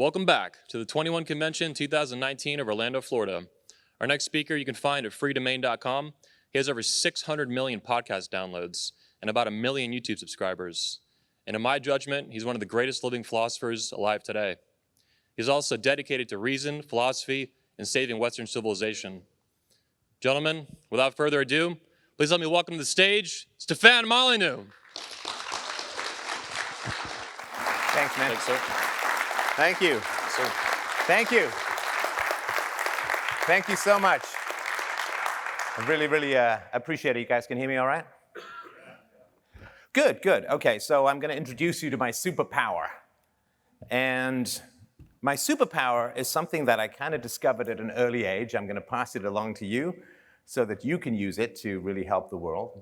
Welcome back to the 21 Convention 2019 of Orlando, Florida. Our next speaker you can find at freedomain.com. He has over 600 million podcast downloads and about 1 million YouTube subscribers. And in my judgment, he's one of the greatest living philosophers alive today. He's also dedicated to reason, philosophy, and saving Western civilization. Gentlemen, without further ado, please let me welcome to the stage Stefan Molyneux. Thanks, man. Thanks, sir. Thank you. Yes, sir. Thank you. Thank you so much. I really appreciate it. You guys can hear me all right? Good. Okay, so I'm going to introduce you to my superpower. And my superpower is something that I kind of discovered at an early age. I'm going to pass it along to you so that you can use it to really help the world.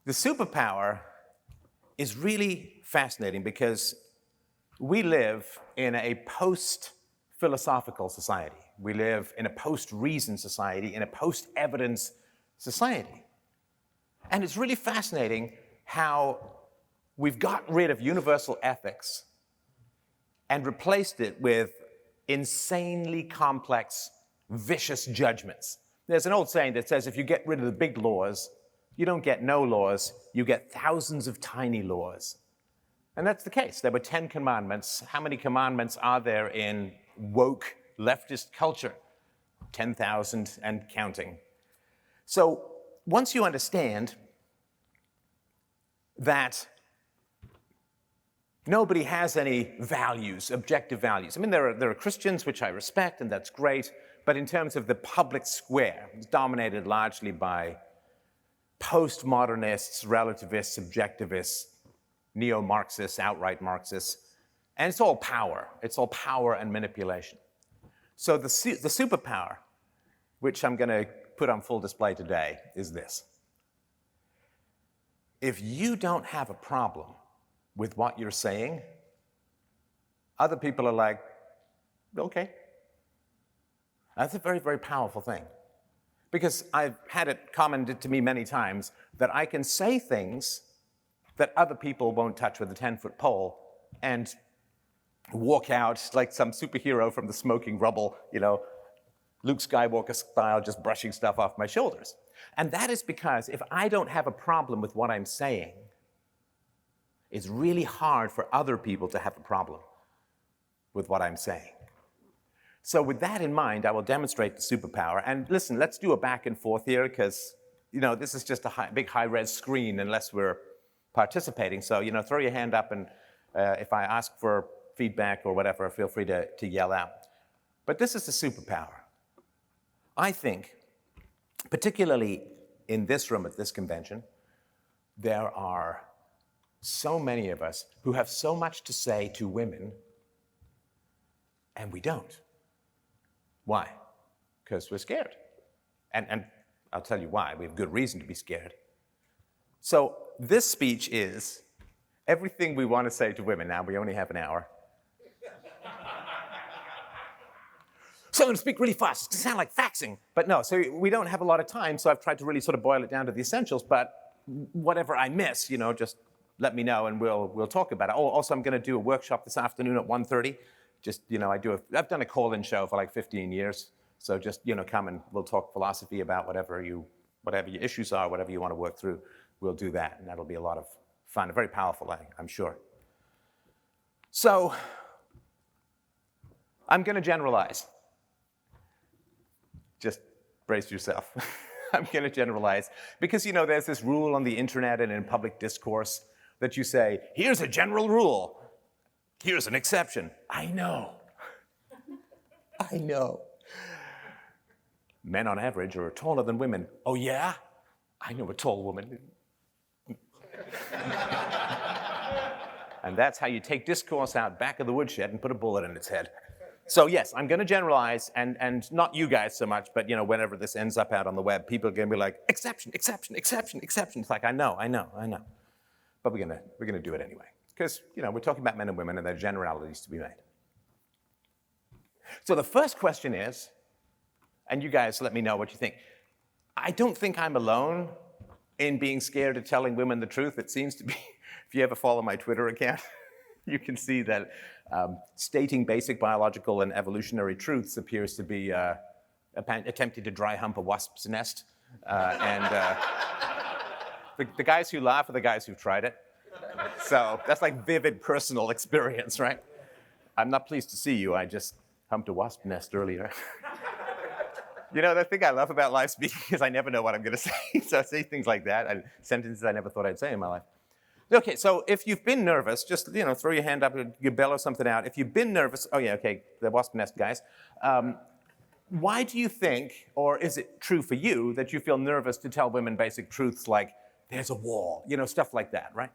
The superpower is really fascinating because we live in a post-philosophical society. We live in a post-reason society, in a post-evidence society. And it's really fascinating how we've got rid of universal ethics and replaced it with insanely complex, vicious judgments. There's an old saying that says if you get rid of the big laws, you don't get no laws, you get thousands of tiny laws. And that's the case. There were 10 commandments. How many commandments are there in woke leftist culture? 10,000 and counting. So once you understand that nobody has any values, objective values. I mean, there are Christians, which I respect, and that's great, but in terms of the public square, it's dominated largely by postmodernists, relativists, subjectivists, neo-Marxists, outright Marxists, and it's all power. It's all power and manipulation. So the superpower, which I'm going to put on full display today, is this. If you don't have a problem with what you're saying, other people are like, okay. That's a very, very powerful thing. Because I've had it commented to me many times that I can say things that other people won't touch with a 10-foot pole and walk out like some superhero from the smoking rubble, Luke Skywalker style, just brushing stuff off my shoulders. And that is because if I don't have a problem with what I'm saying, it's really hard for other people to have a problem with what I'm saying. So with that in mind, I will demonstrate the superpower. And listen, let's do a back and forth here because, this is just a big high-res screen unless we're participating. So, throw your hand up and if I ask for feedback or whatever, feel free to yell out. But this is the superpower. I think, particularly in this room at this convention, there are so many of us who have so much to say to women, and we don't. Why? Because we're scared. And I'll tell you why. We have good reason to be scared. So this speech is everything we want to say to women. Now, we only have an hour. So I'm going to speak really fast. It's going to sound like faxing. But no, so we don't have a lot of time, so I've tried to really sort of boil it down to the essentials. But whatever I miss, just let me know and we'll talk about it. Oh, also, I'm going to do a workshop this afternoon at 1:30. Just, I've done a call-in show for like 15 years. So just, come and we'll talk philosophy about whatever your issues are, whatever you want to work through. We'll do that, and that'll be a lot of fun, very powerful, I'm sure. So I'm going to generalize. Just brace yourself. I'm going to generalize. Because, there's this rule on the internet and in public discourse that you say, here's a general rule. Here's an exception. I know. Men on average are taller than women. Oh, yeah? I know a tall woman. And that's how you take discourse out back of the woodshed and put a bullet in its head. So yes, I'm going to generalize, and not you guys so much, but whenever this ends up out on the web, people are going to be like, exception. It's like, I know. But we're going to do it anyway. Because, we're talking about men and women, and there are generalities to be made. So the first question is, and you guys let me know what you think. I don't think I'm alone in being scared of telling women the truth. It seems to be, if you ever follow my Twitter account, you can see that stating basic biological and evolutionary truths appears to be attempting to dry hump a wasp's nest. The guys who laugh are the guys who've tried it. So that's like vivid personal experience, right? I'm not pleased to see you. I just humped a wasp nest earlier. You know, the thing I love about live speaking is I never know what I'm going to say. So I say things like that, sentences I never thought I'd say in my life. Okay, so if you've been nervous, just, throw your hand up, you bellow something out. If you've been nervous, oh yeah, okay, the wasp nest guys. Why do you think, or is it true for you, that you feel nervous to tell women basic truths like, there's a wall, stuff like that, right?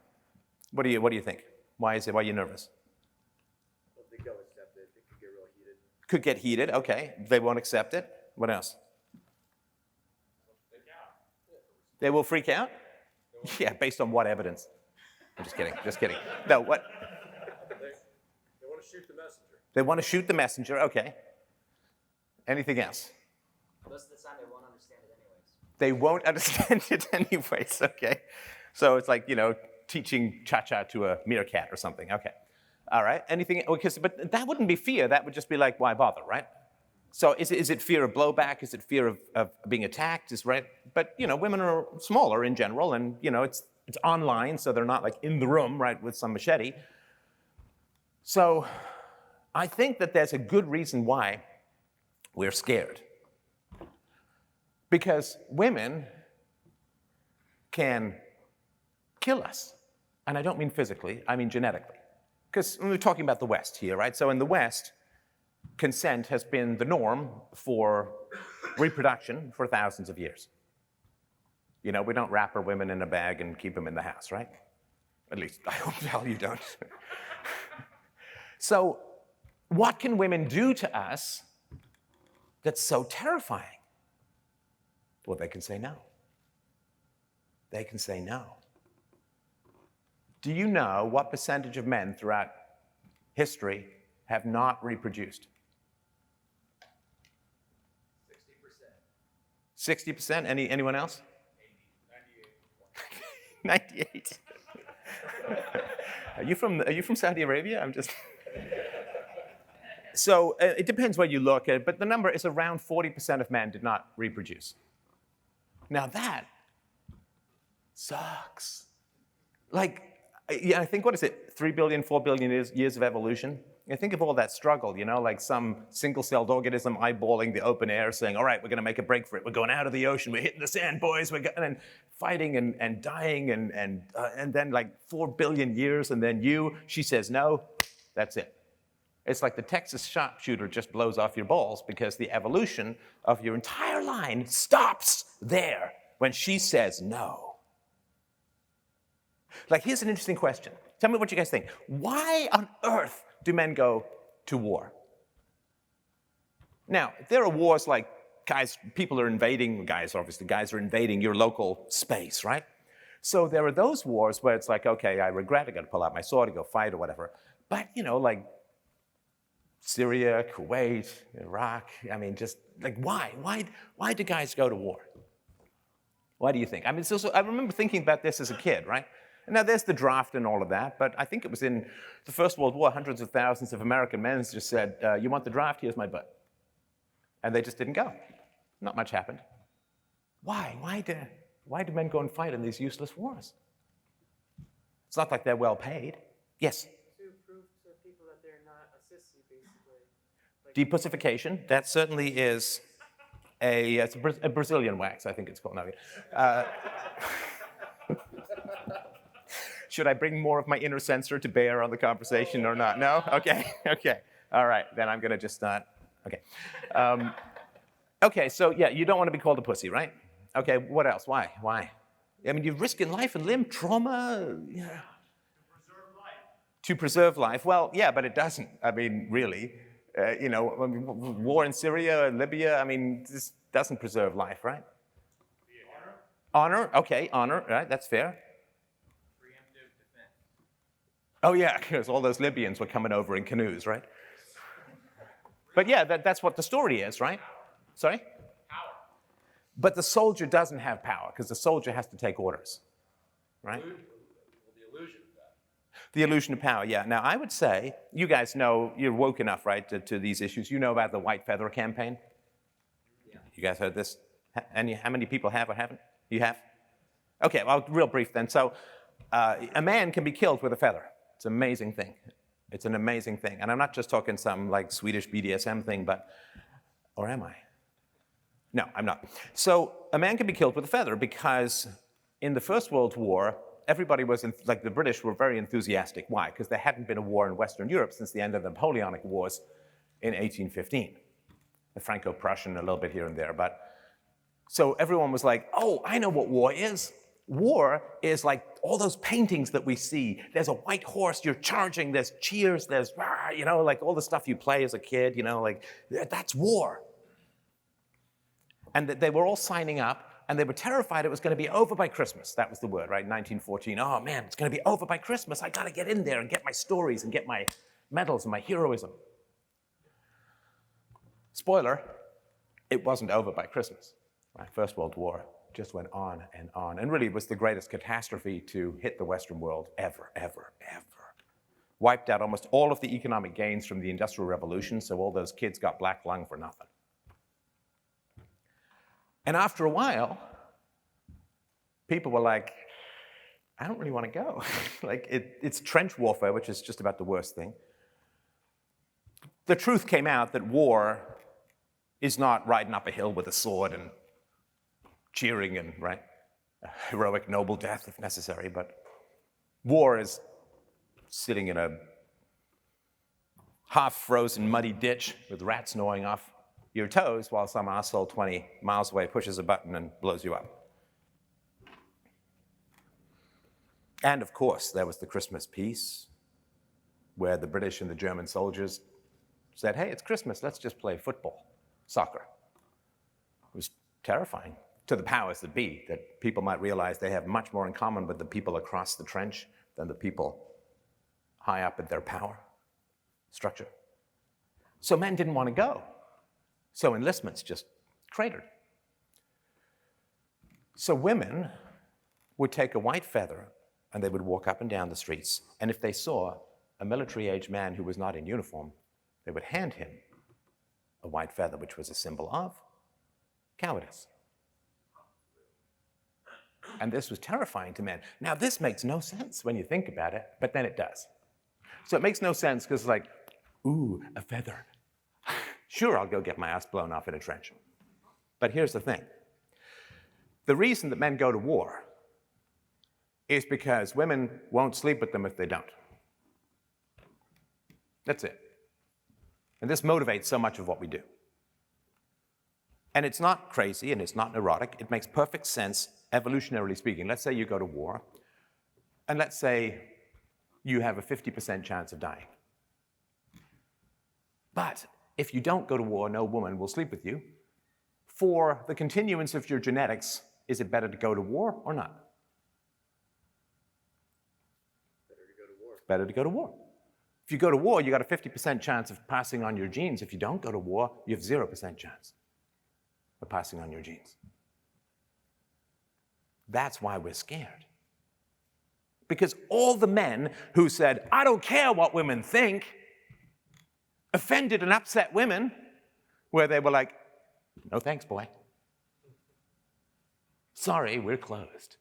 What do you think? Why are you nervous? Well, they don't accept it. It could get real heated. Could get heated, okay. They won't accept it. What else? They will freak out? Yeah, based on what evidence? I'm just kidding. No, what? They want to shoot the messenger. They want to shoot the messenger, okay. Anything else? Most of the time they won't understand it anyways. They won't understand it anyways, okay. So it's like, teaching cha-cha to a meerkat or something, okay. All right, anything, but that wouldn't be fear, that would just be like, why bother, right? So is it fear of blowback? Is it fear of being attacked? Right? But, women are smaller in general, and, it's online, so they're not like in the room, right, with some machete. So I think that there's a good reason why we're scared. Because women can kill us. And I don't mean physically, I mean genetically. Because we're talking about the West here, right? So in the West, consent has been the norm for reproduction for thousands of years. We don't wrap our women in a bag and keep them in the house, right? At least, I hope hell you don't. So, what can women do to us that's so terrifying? Well, they can say no. They can say no. Do you know what percentage of men throughout history have not reproduced? 60%. 60%? Anyone else? 98. Are you from Saudi Arabia? I'm just. So it depends where you look at, but the number is around 40% of men did not reproduce. Now that sucks. Like, I think, what is it, 3 billion, 4 billion years of evolution? I think of all that struggle, like some single-celled organism eyeballing the open air saying, all right, we're going to make a break for it. We're going out of the ocean. We're hitting the sand, boys. And then fighting and dying and then like 4 billion years, and then she says no. That's it. It's like the Texas sharpshooter just blows off your balls because the evolution of your entire line stops there when she says no. Like, here's an interesting question. Tell me what you guys think. Why on earth do men go to war? Now, there are wars like people are invading your local space, right? So there are those wars where it's like, okay, I regret, I got to pull out my sword and go fight or whatever. But, like Syria, Kuwait, Iraq, just like, why? Why do guys go to war? Why do you think? I remember thinking about this as a kid, right? Now, there's the draft and all of that, but I think it was in the First World War, hundreds of thousands of American men just said, you want the draft? Here's my butt. And they just didn't go. Not much happened. Why? Why do men go and fight in these useless wars? It's not like they're well paid. Yes? To prove to people that they're not a sissy, basically. Depussification, that certainly is it's a Brazilian wax, I think it's called. No, should I bring more of my inner censor to bear on the conversation or not? No? Okay. All right, then I'm going to just start. Okay. Okay, so yeah, you don't want to be called a pussy, right? Okay, what else? Why? You're risking life and limb, trauma. Yeah. To preserve life. Well, yeah, but it doesn't. Really. War in Syria, Libya, this doesn't preserve life, right? Honor? Okay, honor, right, that's fair. Oh, yeah, because all those Libyans were coming over in canoes, right? But yeah, that's what the story is, right? Sorry? Power. But the soldier doesn't have power because the soldier has to take orders, right? Well, the illusion of that. The illusion of power, yeah. Now, I would say, you guys know, you're woke enough, right, to these issues. You know about the white feather campaign? Yeah. You guys heard this? How many people have or haven't? You have? Okay, well, real brief then. So, a man can be killed with a feather. It's an amazing thing. It's an amazing thing. And I'm not just talking some, like, Swedish BDSM thing, but, or am I? No, I'm not. So, a man can be killed with a feather because in the First World War, everybody was, like the British were very enthusiastic. Why? Because there hadn't been a war in Western Europe since the end of the Napoleonic Wars in 1815. The Franco-Prussian, a little bit here and there. But so everyone was like, oh, I know what war is. War is like all those paintings that we see. There's a white horse, you're charging, there's cheers, there's, you know, like all the stuff you play as a kid, you know, like that's war. And they were all signing up. And they were terrified it was going to be over by Christmas. That was the word, right? 1914. Oh, man, it's going to be over by Christmas. I got to get in there and get my stories and get my medals and my heroism. Spoiler, it wasn't over by Christmas. Right? First World War just went on. And really, it was the greatest catastrophe to hit the Western world ever. Wiped out almost all of the economic gains from the Industrial Revolution, so all those kids got black lung for nothing. And after a while, people were like, I don't really want to go. Like, it's trench warfare, which is just about the worst thing. The truth came out that war is not riding up a hill with a sword and cheering and, right, a heroic, noble death if necessary, but war is sitting in a half-frozen, muddy ditch with rats gnawing off your toes while some asshole 20 miles away pushes a button and blows you up. And of course, there was the Christmas peace, where the British and the German soldiers said, hey, it's Christmas, let's just play football, soccer. It was terrifying to the powers that be, that people might realize they have much more in common with the people across the trench than the people high up at their power structure. So men didn't want to go. So enlistments just cratered. So women would take a white feather and they would walk up and down the streets. And if they saw a military-age man who was not in uniform, they would hand him a white feather, which was a symbol of cowardice. And this was terrifying to men. Now, this makes no sense when you think about it, but then it does. So it makes no sense because, like, ooh, a feather. Sure, I'll go get my ass blown off in a trench. But here's the thing. The reason that men go to war is because women won't sleep with them if they don't. That's it. And this motivates so much of what we do. And it's not crazy and it's not neurotic. It makes perfect sense, evolutionarily speaking. Let's say you go to war, and let's say you have a 50% chance of dying. But if you don't go to war, no woman will sleep with you. For the continuance of your genetics, is it better to go to war or not? Better to go to war. Better to go to war. If you go to war, you got a 50% chance of passing on your genes. If you don't go to war, you have 0% chance of passing on your genes. That's why we're scared. Because all the men who said, I don't care what women think, offended and upset women, where they were like, no thanks, boy. Sorry, we're closed.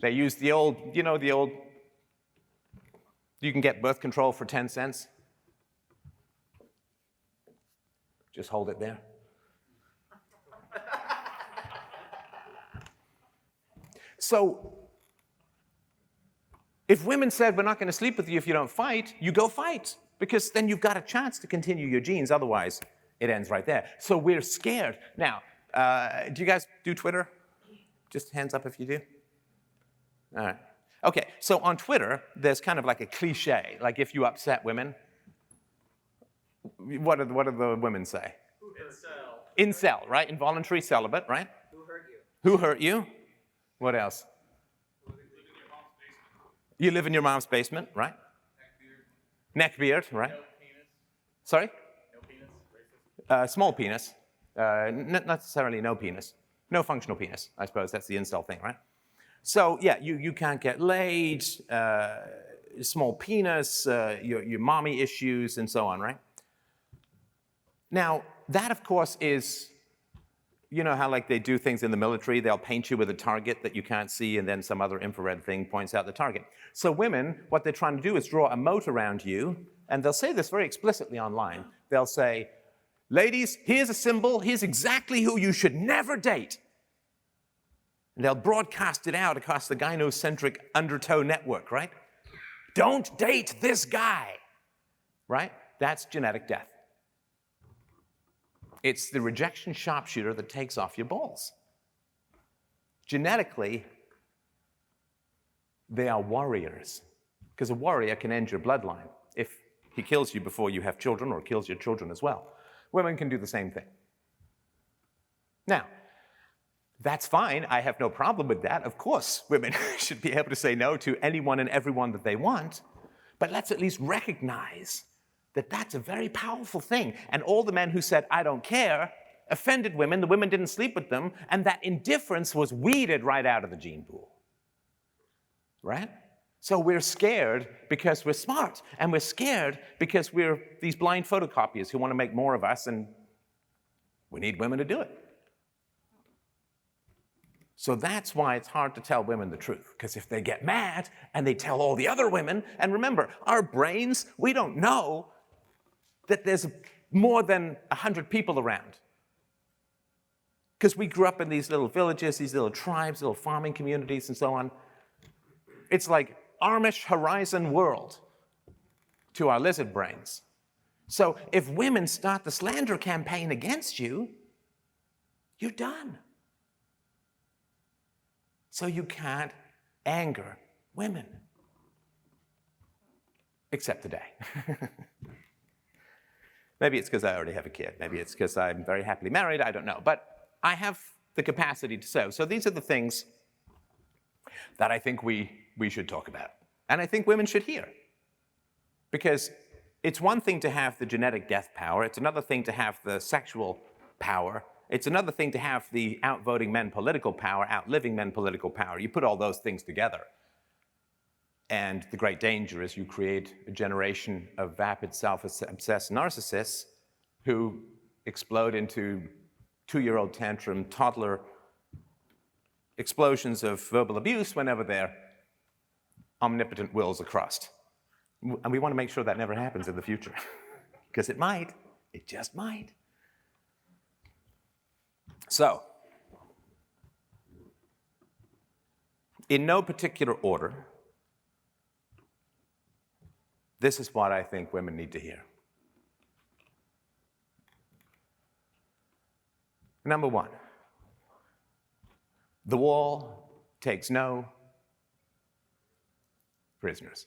They used the old, you know, you can get birth control for 10 cents. Just hold it there. So, if women said, we're not going to sleep with you if you don't fight, you go fight. Because then you've got a chance to continue your genes. Otherwise, it ends right there. So we're scared. Now, do you guys do Twitter? Just hands up if you do. All right. Okay, so on Twitter, there's kind of like a cliche. Like if you upset women, what do the women say? Incel. Incel, right? Involuntary celibate, right? Who hurt you? Who hurt you? What else? You live in your mom's basement, right? Neckbeard, right? No penis. Sorry? No penis. Racist. Small penis. Not necessarily no penis. No functional penis, I suppose. That's the incel thing, right? So, yeah, you can't get laid. small penis, your mommy issues, and so on, right? Now, that, of course, is, you know how like they do things in the military, they'll paint you with a target that you can't see, and then some other infrared thing points out the target. So women, what they're trying to do is draw a moat around you, and they'll say this very explicitly online. They'll say, ladies, here's a symbol, here's exactly who you should never date. And they'll broadcast it out across the gynocentric undertow network, right? Don't date this guy, right? That's genetic death. It's the rejection sharpshooter that takes off your balls. Genetically, they are warriors, because a warrior can end your bloodline if he kills you before you have children or kills your children as well. Women can do the same thing. Now, that's fine. I have no problem with that. Of course, women should be able to say no to anyone and everyone that they want, but let's at least recognize that that's a very powerful thing. And all the men who said, I don't care, offended women, the women didn't sleep with them, and that indifference was weeded right out of the gene pool. Right? So we're scared because we're smart, and we're scared because we're these blind photocopiers who want to make more of us, and we need women to do it. So that's why it's hard to tell women the truth, because if they get mad and they tell all the other women, and remember, our brains, we don't know that there's more than 100 people around. Because we grew up in these little villages, these little tribes, little farming communities, and so on. It's like Amish horizon world to our lizard brains. So if women start the slander campaign against you, you're done. So you can't anger women. Except today. Maybe it's because I already have a kid. Maybe it's because I'm very happily married. I don't know. But I have the capacity to so. So these are the things that I think we should talk about. And I think women should hear. Because it's one thing to have the genetic death power. It's another thing to have the sexual power. It's another thing to have the outvoting men political power, outliving men political power. You put all those things together. And the great danger is you create a generation of vapid, self-obsessed narcissists who explode into two-year-old tantrum, toddler explosions of verbal abuse whenever their omnipotent wills are crossed. And we want to make sure that never happens in the future. Because it might. It just might. So, in no particular order, this is what I think women need to hear. Number one, the wall takes no prisoners.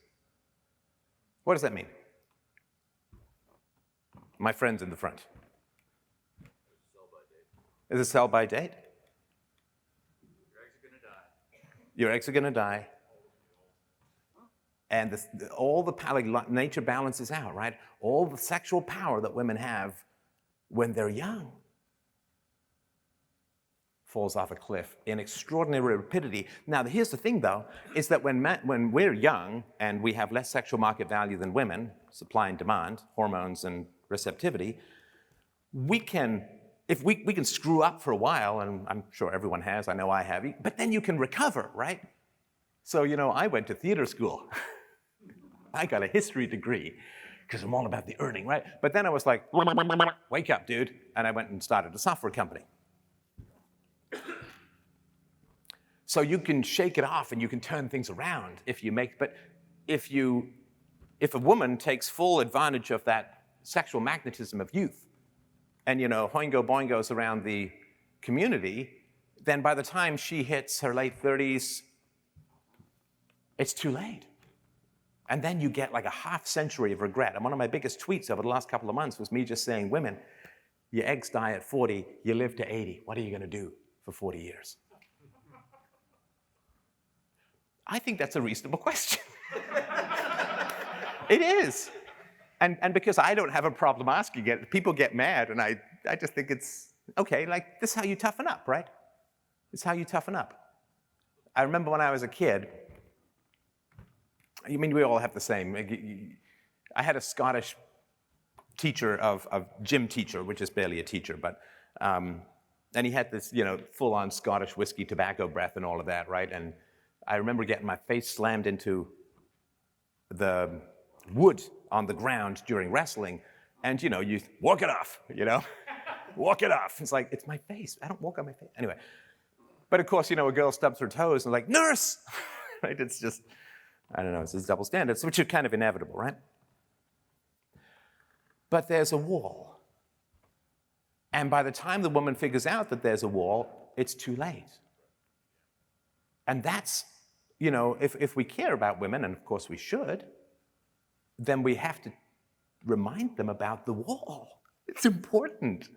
What does that mean? My friends in the front. Is it sell by date? Your eggs are going to die. And all the power, like nature balances out, right? All the sexual power that women have when they're young falls off a cliff in extraordinary rapidity. Now, here's the thing, though, is that when we're young and we have less sexual market value than women, supply and demand, hormones and receptivity, we can screw up for a while, and I'm sure everyone has, I know I have, but then you can recover, right? So, I went to theater school. I got a history degree because I'm all about the earning, right? But then I was like, wake up, dude. And I went and started a software company. So you can shake it off and you can turn things around but if a woman takes full advantage of that sexual magnetism of youth and, hoingo boingos around the community, then by the time she hits her late 30s, it's too late. And then you get like a half century of regret. And one of my biggest tweets over the last couple of months was me just saying, women, your eggs die at 40, you live to 80. What are you going to do for 40 years? I think that's a reasonable question. It is. And because I don't have a problem asking it, people get mad, and I just think it's, okay, like, this is how you toughen up, right? This is how you toughen up. I remember when I was a kid, I mean, we all have the same. I had a Scottish teacher of gym teacher, which is barely a teacher, but and he had this, full-on Scottish whiskey tobacco breath and all of that, right? And I remember getting my face slammed into the wood on the ground during wrestling, and you walk it off, walk it off. It's like, it's my face. I don't walk on my face. Anyway, but of course, a girl stubs her toes and like, nurse, right? It's just, I don't know, it's this double standards, which are kind of inevitable, right? But there's a wall. And by the time the woman figures out that there's a wall, it's too late. And that's, if we care about women, and of course we should, then we have to remind them about the wall. It's important.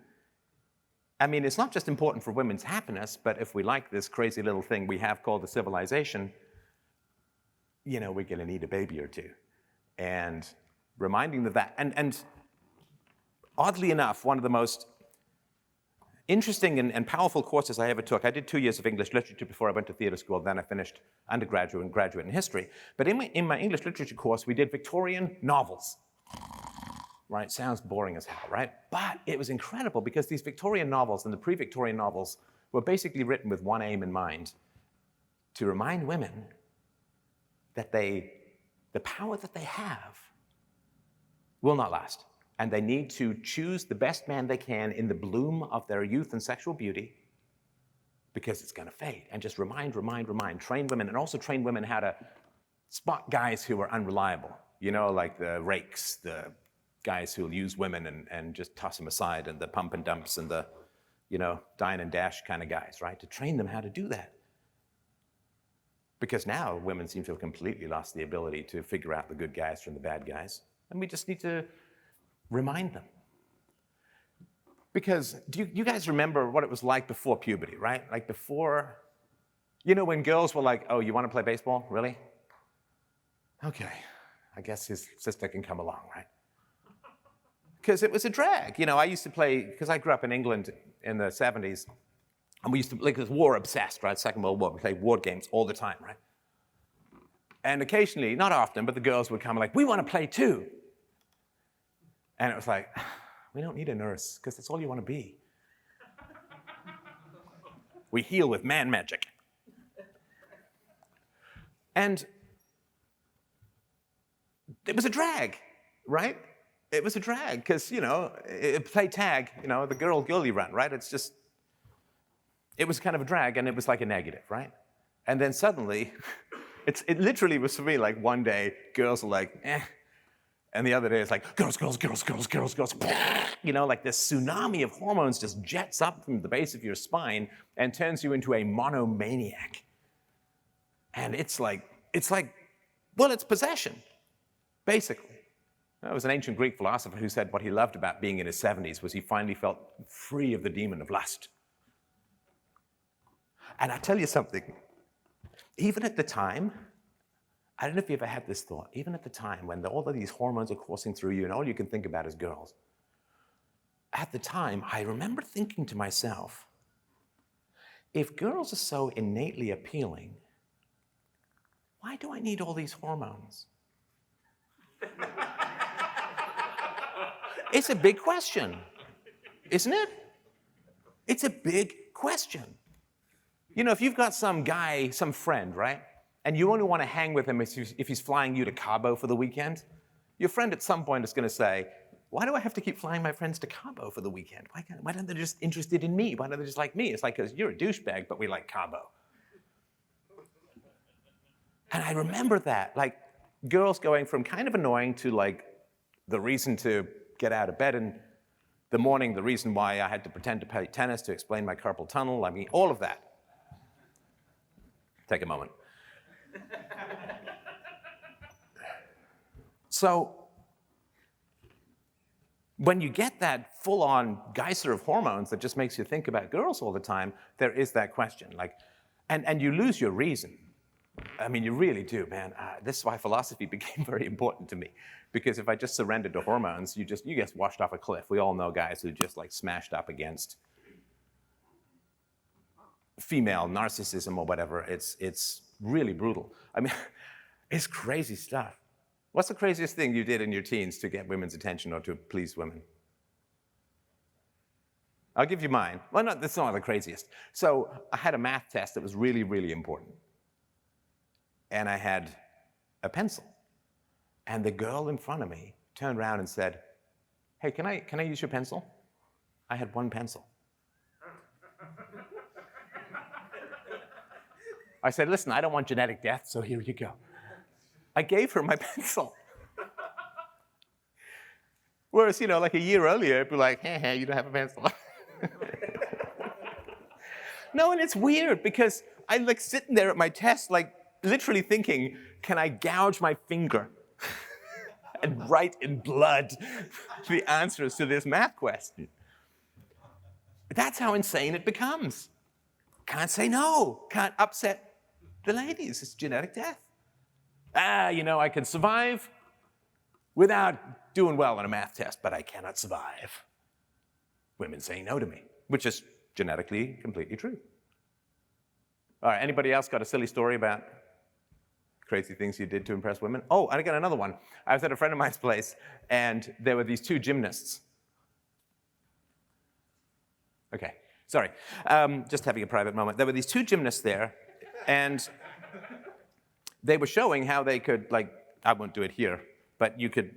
I mean, it's not just important for women's happiness, but if we like this crazy little thing we have called the civilization, we're going to need a baby or two. And reminding them that. And oddly enough, one of the most interesting and powerful courses I ever took, I did 2 years of English literature before I went to theater school, then I finished undergraduate and graduate in history. But in my English literature course, we did Victorian novels. Right, sounds boring as hell, right? But it was incredible because these Victorian novels and the pre-Victorian novels were basically written with one aim in mind, to remind women that the power that they have will not last. And they need to choose the best man they can in the bloom of their youth and sexual beauty, because it's going to fade. And just remind, train women, and also train women how to spot guys who are unreliable, like the rakes, the guys who'll use women and just toss them aside, and the pump and dumps and the, dine and dash kind of guys, right? To train them how to do that. Because now women seem to have completely lost the ability to figure out the good guys from the bad guys. And we just need to remind them. Because do you guys remember what it was like before puberty, right? Like before, when girls were like, oh, you want to play baseball? Really? Okay, I guess his sister can come along, right? Because it was a drag. I used to play, because I grew up in England in the 70s, and we used to, like, war obsessed, right? Second World War, we played war games all the time, right? And occasionally, not often, but the girls would come like, we want to play too. And it was like, we don't need a nurse, because that's all you want to be. We heal with man magic. And it was a drag, right? It was a drag, because, play tag, the girly run, right? It was kind of a drag, and it was like a negative, right? And then suddenly, it literally was for me like one day, girls are like, eh. And the other day, it's like, girls. Like this tsunami of hormones just jets up from the base of your spine and turns you into a monomaniac. And it's possession, basically. There was an ancient Greek philosopher who said what he loved about being in his 70s was he finally felt free of the demon of lust. And I tell you something, even at the time, I don't know if you ever had this thought, even at the time when all of these hormones are coursing through you and all you can think about is girls, at the time, I remember thinking to myself, if girls are so innately appealing, why do I need all these hormones? It's a big question, isn't it? It's a big question. If you've got some guy, some friend, right? And you only want to hang with him if he's flying you to Cabo for the weekend, your friend at some point is going to say, why do I have to keep flying my friends to Cabo for the weekend? Why don't they just interested in me? Why don't they just like me? It's like, because you're a douchebag, but we like Cabo. And I remember that, like, girls going from kind of annoying to like the reason to get out of bed in the morning, the reason why I had to pretend to play tennis to explain my carpal tunnel, I mean, all of that. Take a moment. So, when you get that full-on geyser of hormones that just makes you think about girls all the time, there is that question, like, and you lose your reason. I mean, you really do, man. This is why philosophy became very important to me, because if I just surrendered to hormones, you get washed off a cliff. We all know guys who just like smashed up against female narcissism or whatever. It's really brutal. I mean, It's crazy stuff. What's the craziest thing you did in your teens to get women's attention or to please women? I'll give you mine. Well, no, that's not the craziest. So I had a math test that was really, really important. And I had a pencil. And the girl in front of me turned around and said, hey, can I use your pencil? I had one pencil. I said, listen, I don't want genetic death, so here you go. I gave her my pencil. Whereas, like a year earlier, it'd be like, hey, you don't have a pencil. No, and it's weird because I'm like sitting there at my test, like literally thinking, can I gouge my finger and write in blood the answers to this math question? That's how insane it becomes. Can't say no, can't upset the ladies. It's genetic death. I can survive without doing well on a math test, but I cannot survive women saying no to me, which is genetically completely true. All right, anybody else got a silly story about crazy things you did to impress women? Oh, and I got another one. I was at a friend of mine's place, and there were these two gymnasts. Okay, sorry. Just having a private moment. There were these two gymnasts there, and they were showing how they could, I won't do it here, but you could,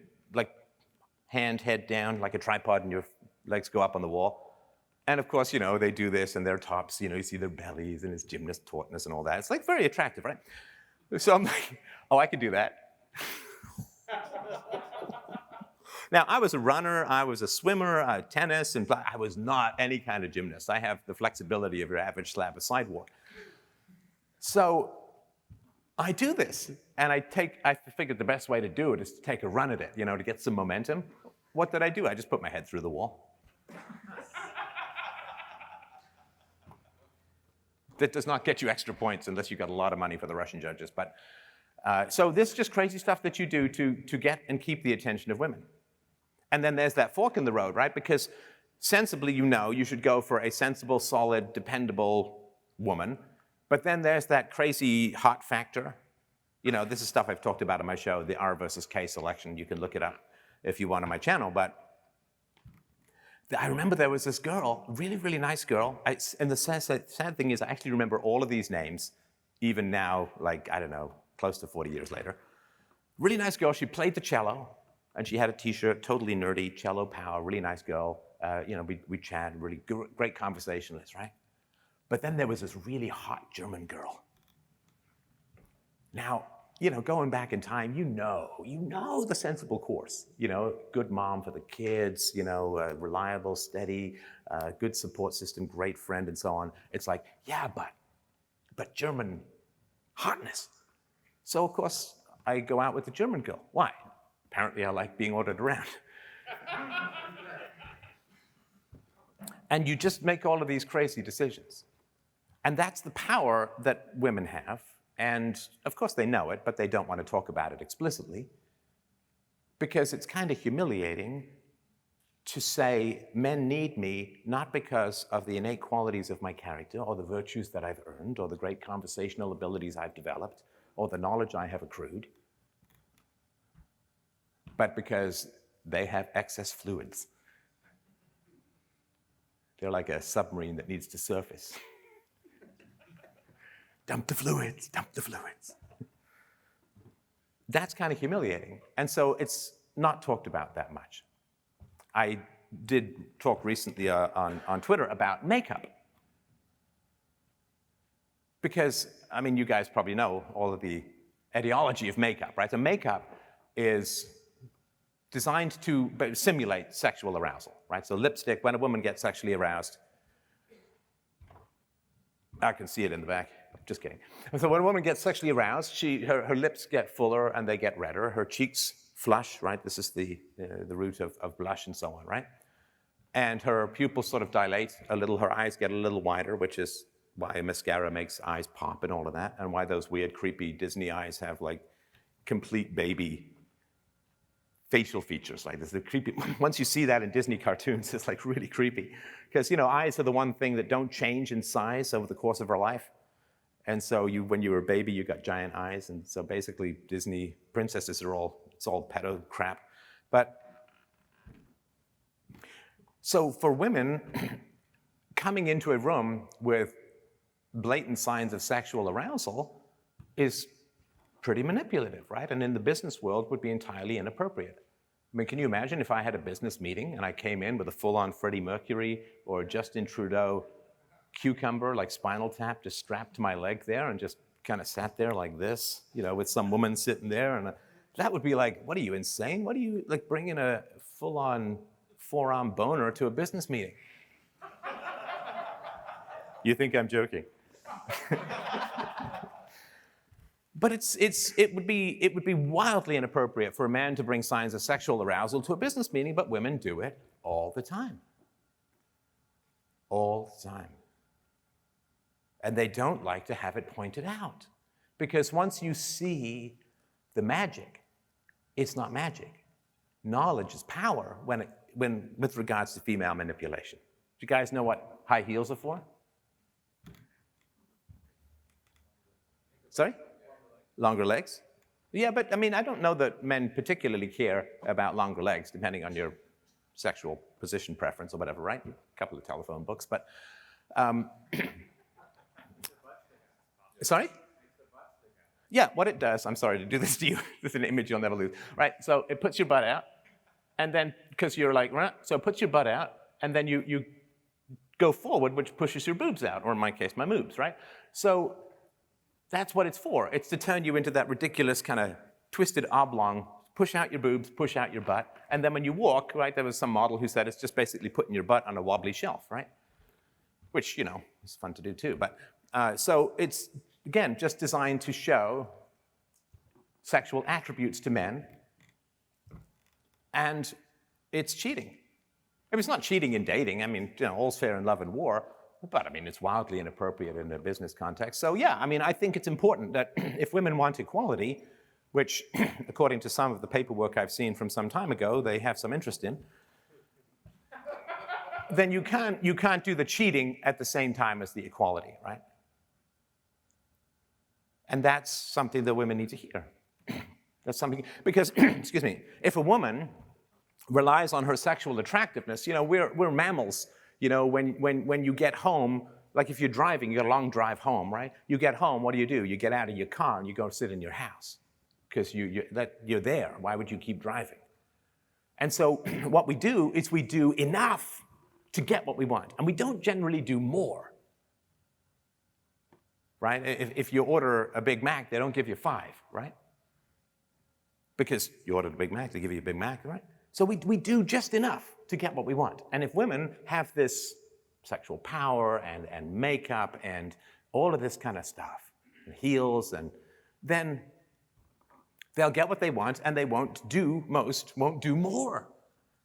head down like a tripod and your legs go up on the wall. And of course, they do this and their tops, you see their bellies and it's gymnast tautness and all that. It's very attractive, right? So I'm like, oh, I can do that. Now, I was a runner, I was a swimmer, tennis, and I was not any kind of gymnast. I have the flexibility of your average slab of sidewalk. So I do this, and I figured the best way to do it is to take a run at it, to get some momentum. What did I do? I just put my head through the wall. That does not get you extra points unless you got a lot of money for the Russian judges. But so this is just crazy stuff that you do to get and keep the attention of women. And then there's that fork in the road, right? Because sensibly, you should go for a sensible, solid, dependable woman. But then there's that crazy hot factor. This is stuff I've talked about on my show, the R versus K selection. You can look it up if you want on my channel. But I remember there was this girl, really, really nice girl. And the sad thing is I actually remember all of these names, even now, close to 40 years later. Really nice girl. She played the cello, and she had a T-shirt, totally nerdy, cello power, really nice girl. We chatted, really great conversationalist, right? But then there was this really hot German girl. Now, going back in time, you know the sensible course. Good mom for the kids, reliable, steady, good support system, great friend, and so on. It's like, yeah, but German hotness. So, of course, I go out with the German girl. Why? Apparently, I like being ordered around. And you just make all of these crazy decisions. And that's the power that women have. And of course they know it, but they don't want to talk about it explicitly because it's kind of humiliating to say men need me not because of the innate qualities of my character or the virtues that I've earned or the great conversational abilities I've developed or the knowledge I have accrued, but because they have excess fluids. They're like a submarine that needs to surface. Dump the fluids, dump the fluids. That's kind of humiliating. And so it's not talked about that much. I did talk recently on Twitter about makeup. Because, you guys probably know all of the etiology of makeup, right? So makeup is designed to simulate sexual arousal, right? So lipstick, when a woman gets sexually aroused, I can see it in the back. Just kidding. And so when a woman gets sexually aroused, her lips get fuller and they get redder. Her cheeks flush, right? This is the root of blush and so on, right? And her pupils sort of dilate a little. Her eyes get a little wider, which is why mascara makes eyes pop and all of that, and why those weird, creepy Disney eyes have complete baby facial features like this. They're creepy. Once you see that in Disney cartoons, it's really creepy. Because, eyes are the one thing that don't change in size over the course of our life. And so when you were a baby, you got giant eyes. And so basically Disney princesses it's all pedo crap. But so for women, coming into a room with blatant signs of sexual arousal is pretty manipulative, right? And in the business world would be entirely inappropriate. I mean, can you imagine if I had a business meeting and I came in with a full-on Freddie Mercury or Justin Trudeau cucumber, like Spinal Tap, just strapped to my leg there and just kind of sat there like this, with some woman sitting there, and that would be like, what are you, insane? What are you, like, bringing a full-on forearm boner to a business meeting? You think I'm joking? But it would be wildly inappropriate for a man to bring signs of sexual arousal to a business meeting, but women do it all the time. All the time. And they don't like to have it pointed out. Because once you see the magic, it's not magic. Knowledge is power when with regards to female manipulation. Do you guys know what high heels are for? Sorry? Longer legs? Yeah, but I mean, I don't know that men particularly care about longer legs, depending on your sexual position preference or whatever, right? A couple of telephone books, but... Sorry? Yeah, what it does, I'm sorry to do this to you, this is an image you'll never lose, right? So it puts your butt out, and then, because you're like, so it puts your butt out, and then you go forward, which pushes your boobs out, or in my case, my moobs, right? So that's what it's for. It's to turn you into that ridiculous kind of twisted oblong, push out your boobs, push out your butt, and then when you walk, right, there was some model who said it's just basically putting your butt on a wobbly shelf, right? Which, is fun to do too. But so it's, again, just designed to show sexual attributes to men, and it's cheating. I mean, it's not cheating in dating. I mean, all's fair in love and war, but I mean, it's wildly inappropriate in a business context. So yeah, I mean, I think it's important that if women want equality, which according to some of the paperwork I've seen from some time ago, they have some interest in, then you can't do the cheating at the same time as the equality, right? And that's something that women need to hear. That's something, because, excuse me, if a woman relies on her sexual attractiveness, we're mammals. When you get home, like if you're driving, you got a long drive home, right? You get home, what do? You get out of your car and you go sit in your house because you're there. Why would you keep driving? And so what we do is we do enough to get what we want, and we don't generally do more, right? If you order a Big Mac, they don't give you 5, right? Because you ordered a Big Mac, they give you a Big Mac, right? So we do just enough to get what we want. And if women have this sexual power and makeup and all of this kind of stuff, and heels, and then they'll get what they want and they won't do more,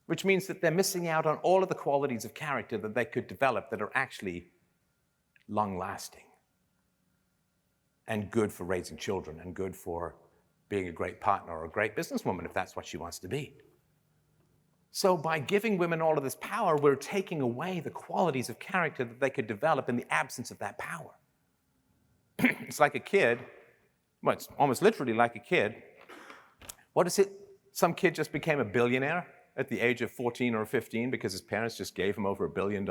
which means that they're missing out on all of the qualities of character that they could develop that are actually long-lasting and good for raising children and good for being a great partner or a great businesswoman if that's what she wants to be. So by giving women all of this power, we're taking away the qualities of character that they could develop in the absence of that power. It's like a kid, well, it's almost literally like a kid. What is it? Some kid just became a billionaire at the age of 14 or 15 because his parents just gave him over $1 billion.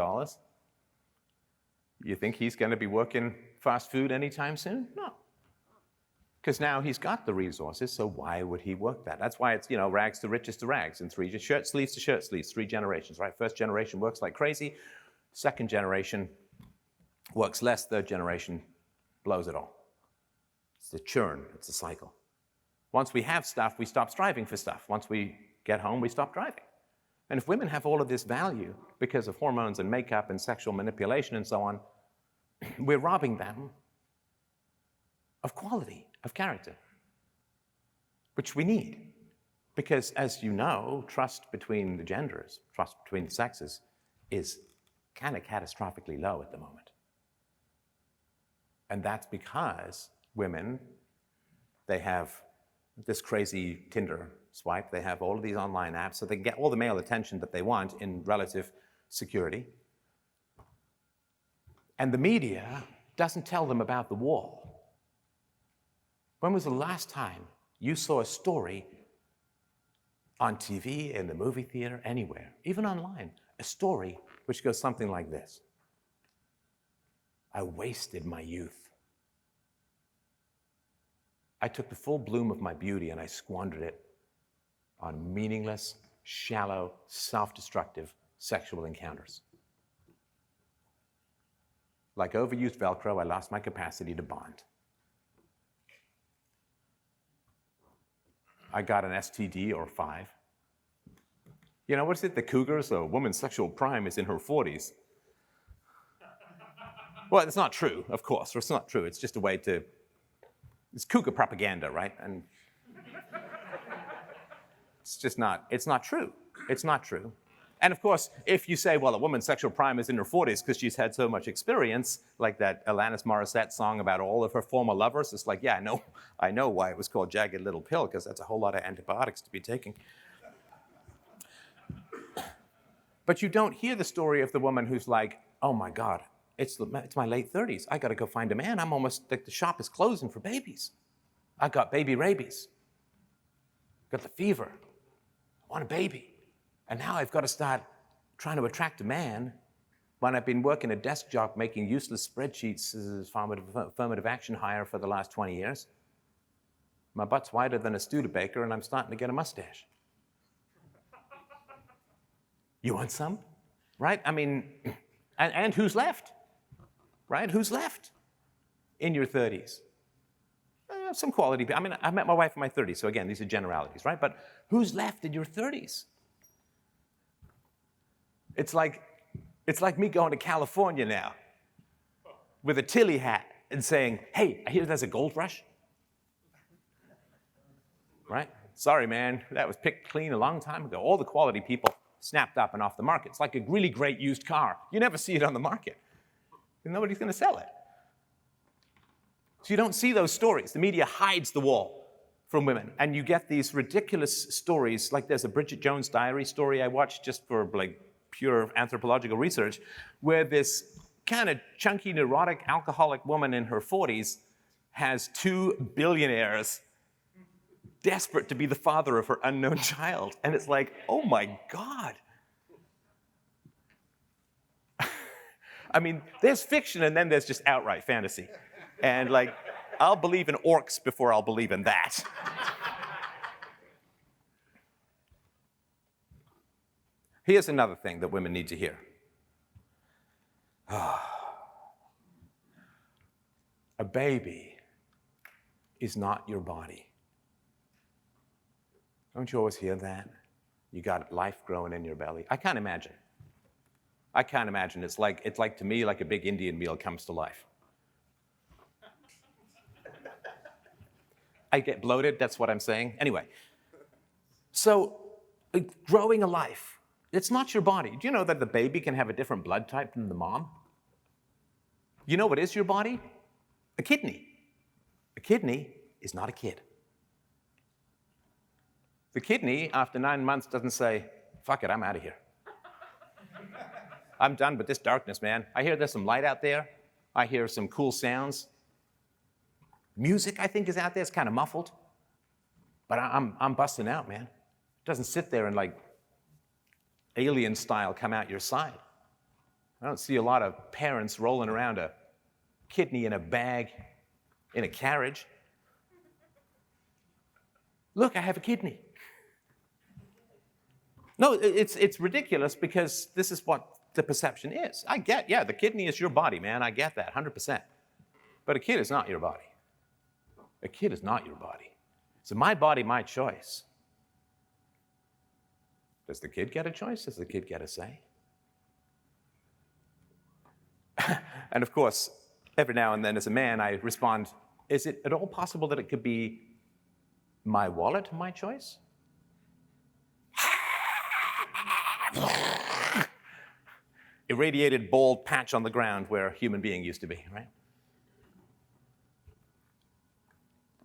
You think he's going to be working fast food anytime soon? No. Because now he's got the resources, so why would he work that? That's why it's, rags to riches to rags, and shirt sleeves to shirt sleeves, 3 generations, right? First generation works like crazy. Second generation works less. Third generation blows it all. It's a churn. It's a cycle. Once we have stuff, we stop striving for stuff. Once we get home, we stop driving. And if women have all of this value because of hormones and makeup and sexual manipulation and so on, we're robbing them of quality, of character, which we need. Because as you know, trust between the genders, trust between the sexes is kind of catastrophically low at the moment. And that's because women, they have this crazy Tinder swipe, they have all of these online apps, so they can get all the male attention that they want in relative security. And the media doesn't tell them about the wall. When was the last time you saw a story on TV, in the movie theater, anywhere, even online, a story which goes something like this? I wasted my youth. I took the full bloom of my beauty and I squandered it on meaningless, shallow, self-destructive sexual encounters. Like overused Velcro, I lost my capacity to bond. I got an STD or 5. You know, what's it, the cougars? A woman's sexual prime is in her 40s. Well, it's not true, of course, or it's not true. It's just a way to, it's cougar propaganda, right? And it's not true. It's not true. And of course, if you say, well, a woman's sexual prime is in her 40s because she's had so much experience, like that Alanis Morissette song about all of her former lovers, it's like, yeah, I know why it was called Jagged Little Pill, because that's a whole lot of antibiotics to be taking. But you don't hear the story of the woman who's like, oh my God, it's my late 30s. I got to go find a man. I'm almost, like, the shop is closing for babies. I got baby rabies. Got the fever. I want a baby. And now I've got to start trying to attract a man when I've been working a desk job making useless spreadsheets as affirmative action hire for the last 20 years. My butt's wider than a Studebaker and I'm starting to get a mustache. You want some? Right? I mean, and who's left? Right? Who's left in your 30s? Some quality. I mean, I met my wife in my 30s, so again, these are generalities, right? But who's left in your 30s? It's like me going to California now with a Tilly hat and saying, hey, I hear there's a gold rush. Right? Sorry, man, that was picked clean a long time ago. All the quality people snapped up and off the market. It's like a really great used car. You never see it on the market. And nobody's going to sell it. So you don't see those stories. The media hides the wall from women. And you get these ridiculous stories, like there's a Bridget Jones' Diary story I watched just for like pure anthropological research, where this kind of chunky, neurotic, alcoholic woman in her 40s has 2 billionaires desperate to be the father of her unknown child. And it's like, oh my God. I mean, there's fiction and then there's just outright fantasy. And like, I'll believe in orcs before I'll believe in that. Here's another thing that women need to hear. A baby is not your body. Don't you always hear that? You got life growing in your belly. I can't imagine. It's like to me, like a big Indian meal comes to life. I get bloated, that's what I'm saying. Anyway, so growing a life, it's not your body. Do you know that the baby can have a different blood type than the mom? You know what is your body? A kidney. A kidney is not a kid. The kidney, after 9 months, doesn't say, fuck it, I'm out of here. I'm done with this darkness, man. I hear there's some light out there. I hear some cool sounds. Music, I think, is out there. It's kind of muffled. But I'm busting out, man. It doesn't sit there and like alien style come out your side. I don't see a lot of parents rolling around a kidney in a bag in a carriage. Look, I have a kidney. No, it's ridiculous because this is what the perception is. I get, yeah, the kidney is your body, man. I get that, 100%. But a kid is not your body. A kid is not your body. So my body, my choice. Does the kid get a choice? Does the kid get a say? And of course, every now and then as a man, I respond, is it at all possible that it could be my wallet, my choice? Irradiated, bald patch on the ground where a human being used to be, right?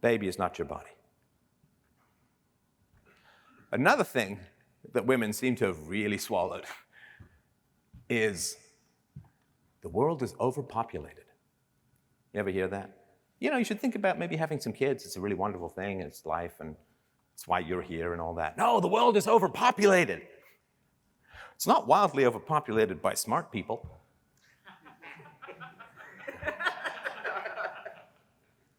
Baby is not your body. Another thing that women seem to have really swallowed is the world is overpopulated. You ever hear that? You know, you should think about maybe having some kids. It's a really wonderful thing, and it's life, and it's why you're here and all that. No, the world is overpopulated. It's not wildly overpopulated by smart people.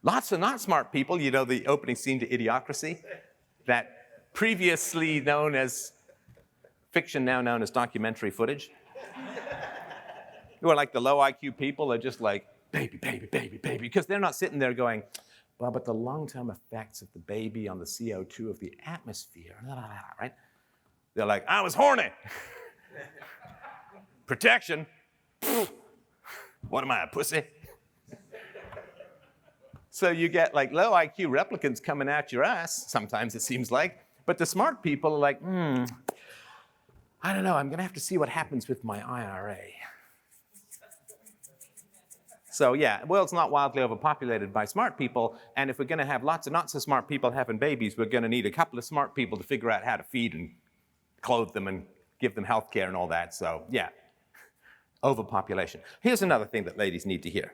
Lots of not smart people. You know the opening scene to Idiocracy? That previously known as fiction, now known as documentary footage. Who are like the low IQ people are just like, baby, baby, baby, baby, because they're not sitting there going, well, but the long-term effects of the baby on the CO2 of the atmosphere, right? They're like, I was horny. Protection. What am I, a pussy? So you get like low IQ replicants coming at your ass, sometimes it seems like, but the smart people are like, I don't know, I'm gonna have to see what happens with my IRA. So yeah, the world's not wildly overpopulated by smart people, and if we're gonna have lots of not so smart people having babies, we're gonna need a couple of smart people to figure out how to feed and clothe them and give them health care and all that, so yeah, overpopulation. Here's another thing that ladies need to hear.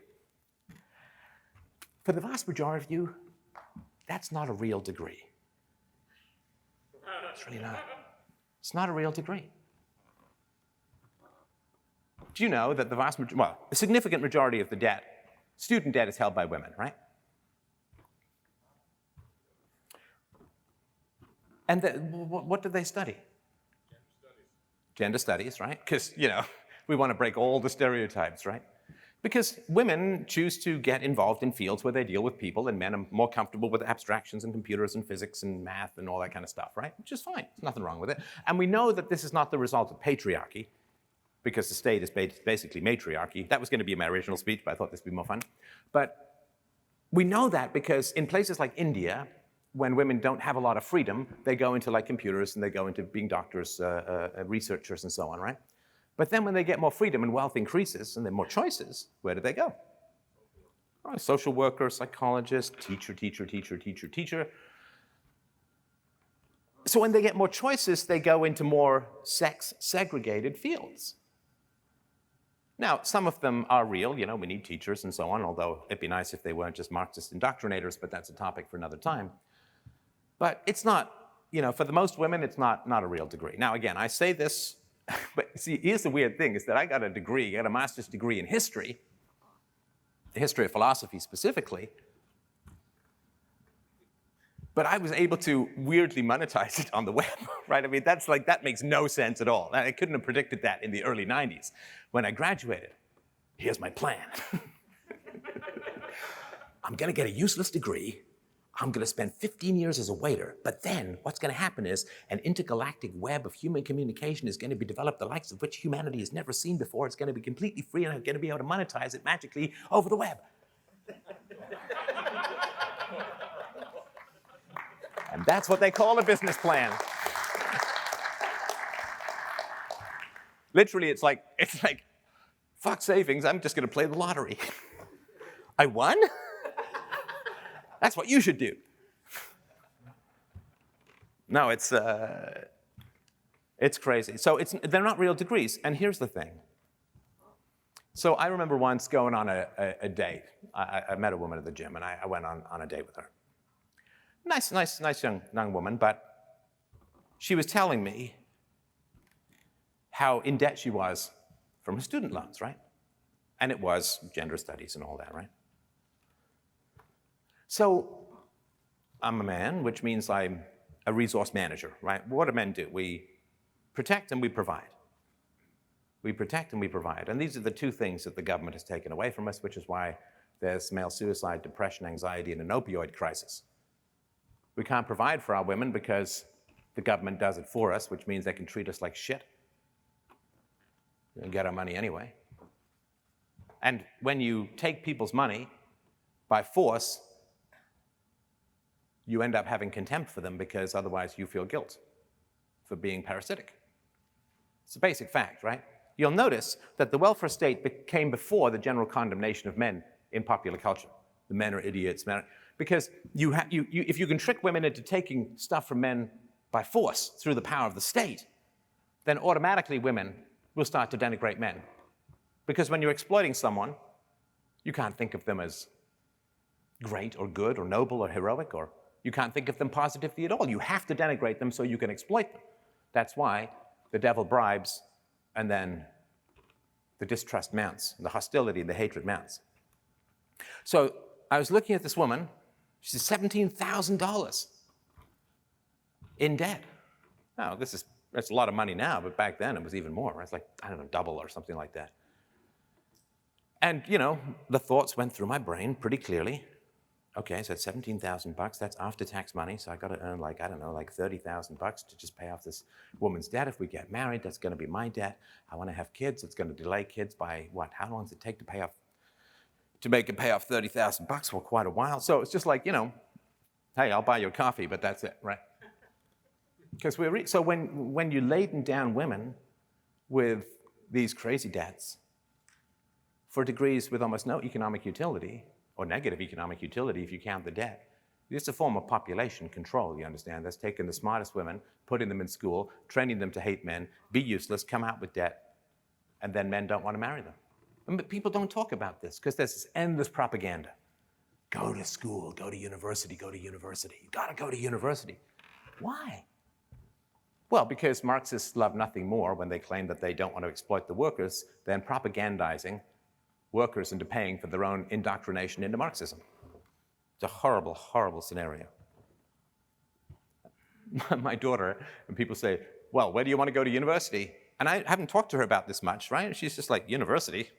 For the vast majority of you, that's not a real degree. It's really not. It's not a real degree. Do you know that a significant majority of the debt, student debt, is held by women, right? And what do they study? Gender studies, right? Because, you know, we want to break all the stereotypes, right? Because women choose to get involved in fields where they deal with people, and men are more comfortable with abstractions and computers and physics and math and all that kind of stuff, right? Which is fine. There's nothing wrong with it. And we know that this is not the result of patriarchy, because the state is basically matriarchy. That was going to be my original speech, but I thought this would be more fun. But we know that because in places like India, when women don't have a lot of freedom, they go into like computers and they go into being doctors, researchers, and so on, right? But then when they get more freedom and wealth increases and there are more choices, where do they go? Oh, social worker, psychologist, teacher, teacher, teacher, teacher, teacher. So when they get more choices, they go into more sex-segregated fields. Now, some of them are real, you know, we need teachers and so on, although it'd be nice if they weren't just Marxist indoctrinators, but that's a topic for another time. But it's not, you know, for the most women, it's not a real degree. Now, again, I say this, but see, here's the weird thing, is that I got a master's degree in history, the history of philosophy specifically, but I was able to weirdly monetize it on the web, right? I mean, that makes no sense at all. I couldn't have predicted that in the early 90s. When I graduated, here's my plan. I'm gonna get a useless degree, I'm going to spend 15 years as a waiter, but then what's going to happen is an intergalactic web of human communication is going to be developed, the likes of which humanity has never seen before. It's going to be completely free, and I'm going to be able to monetize it magically over the web. And that's what they call a business plan. Literally, it's like, fuck savings, I'm just going to play the lottery. I won? That's what you should do. No, it's crazy. So they're not real degrees. And here's the thing. So I remember once going on a date. I met a woman at the gym, and I went on a date with her. Nice young woman, but she was telling me how in debt she was from her student loans, right? And it was gender studies and all that, right? So I'm a man, which means I'm a resource manager, right? What do men do? We protect and we provide. We protect and we provide. And these are the two things that the government has taken away from us, which is why there's male suicide, depression, anxiety, and an opioid crisis. We can't provide for our women because the government does it for us, which means they can treat us like shit and get our money anyway. And when you take people's money by force, you end up having contempt for them because otherwise you feel guilt for being parasitic. It's a basic fact, right? You'll notice that the welfare state came before the general condemnation of men in popular culture. The men are idiots, because if you can trick women into taking stuff from men by force through the power of the state, then automatically women will start to denigrate men. Because when you're exploiting someone, You can't think of them as great or good or noble or heroic, or you can't think of them positively at all. You have to denigrate them so you can exploit them. That's why the devil bribes, and then the distrust mounts, the hostility and the hatred mounts. So I was looking at this woman. She's $17,000 in debt. Now, that's a lot of money now, but back then it was even more. It's like, I don't know, double or something like that. And, you know, the thoughts went through my brain pretty clearly. Okay, so it's $17,000. That's after-tax money, so I got to earn like, I don't know, like $30,000 to just pay off this woman's debt. If we get married, that's going to be my debt. I want to have kids. It's going to delay kids by what? How long does it take to make it pay off $30,000 for quite a while? So it's just like, you know, hey, I'll buy you a coffee, but that's it, right? Because so when you laden down women with these crazy debts for degrees with almost no economic utility, or negative economic utility if you count the debt, it's a form of population control, you understand? That's taking the smartest women, putting them in school, training them to hate men, be useless, come out with debt, and then men don't want to marry them. But people don't talk about this because there's this endless propaganda. Go to school, go to university, go to university. You gotta go to university. Why? Well, because Marxists love nothing more when they claim that they don't want to exploit the workers than propagandizing workers into paying for their own indoctrination into Marxism. It's a horrible, horrible scenario. My daughter, and people say, well, where do you want to go to university? And I haven't talked to her about this much, right? She's just like, university?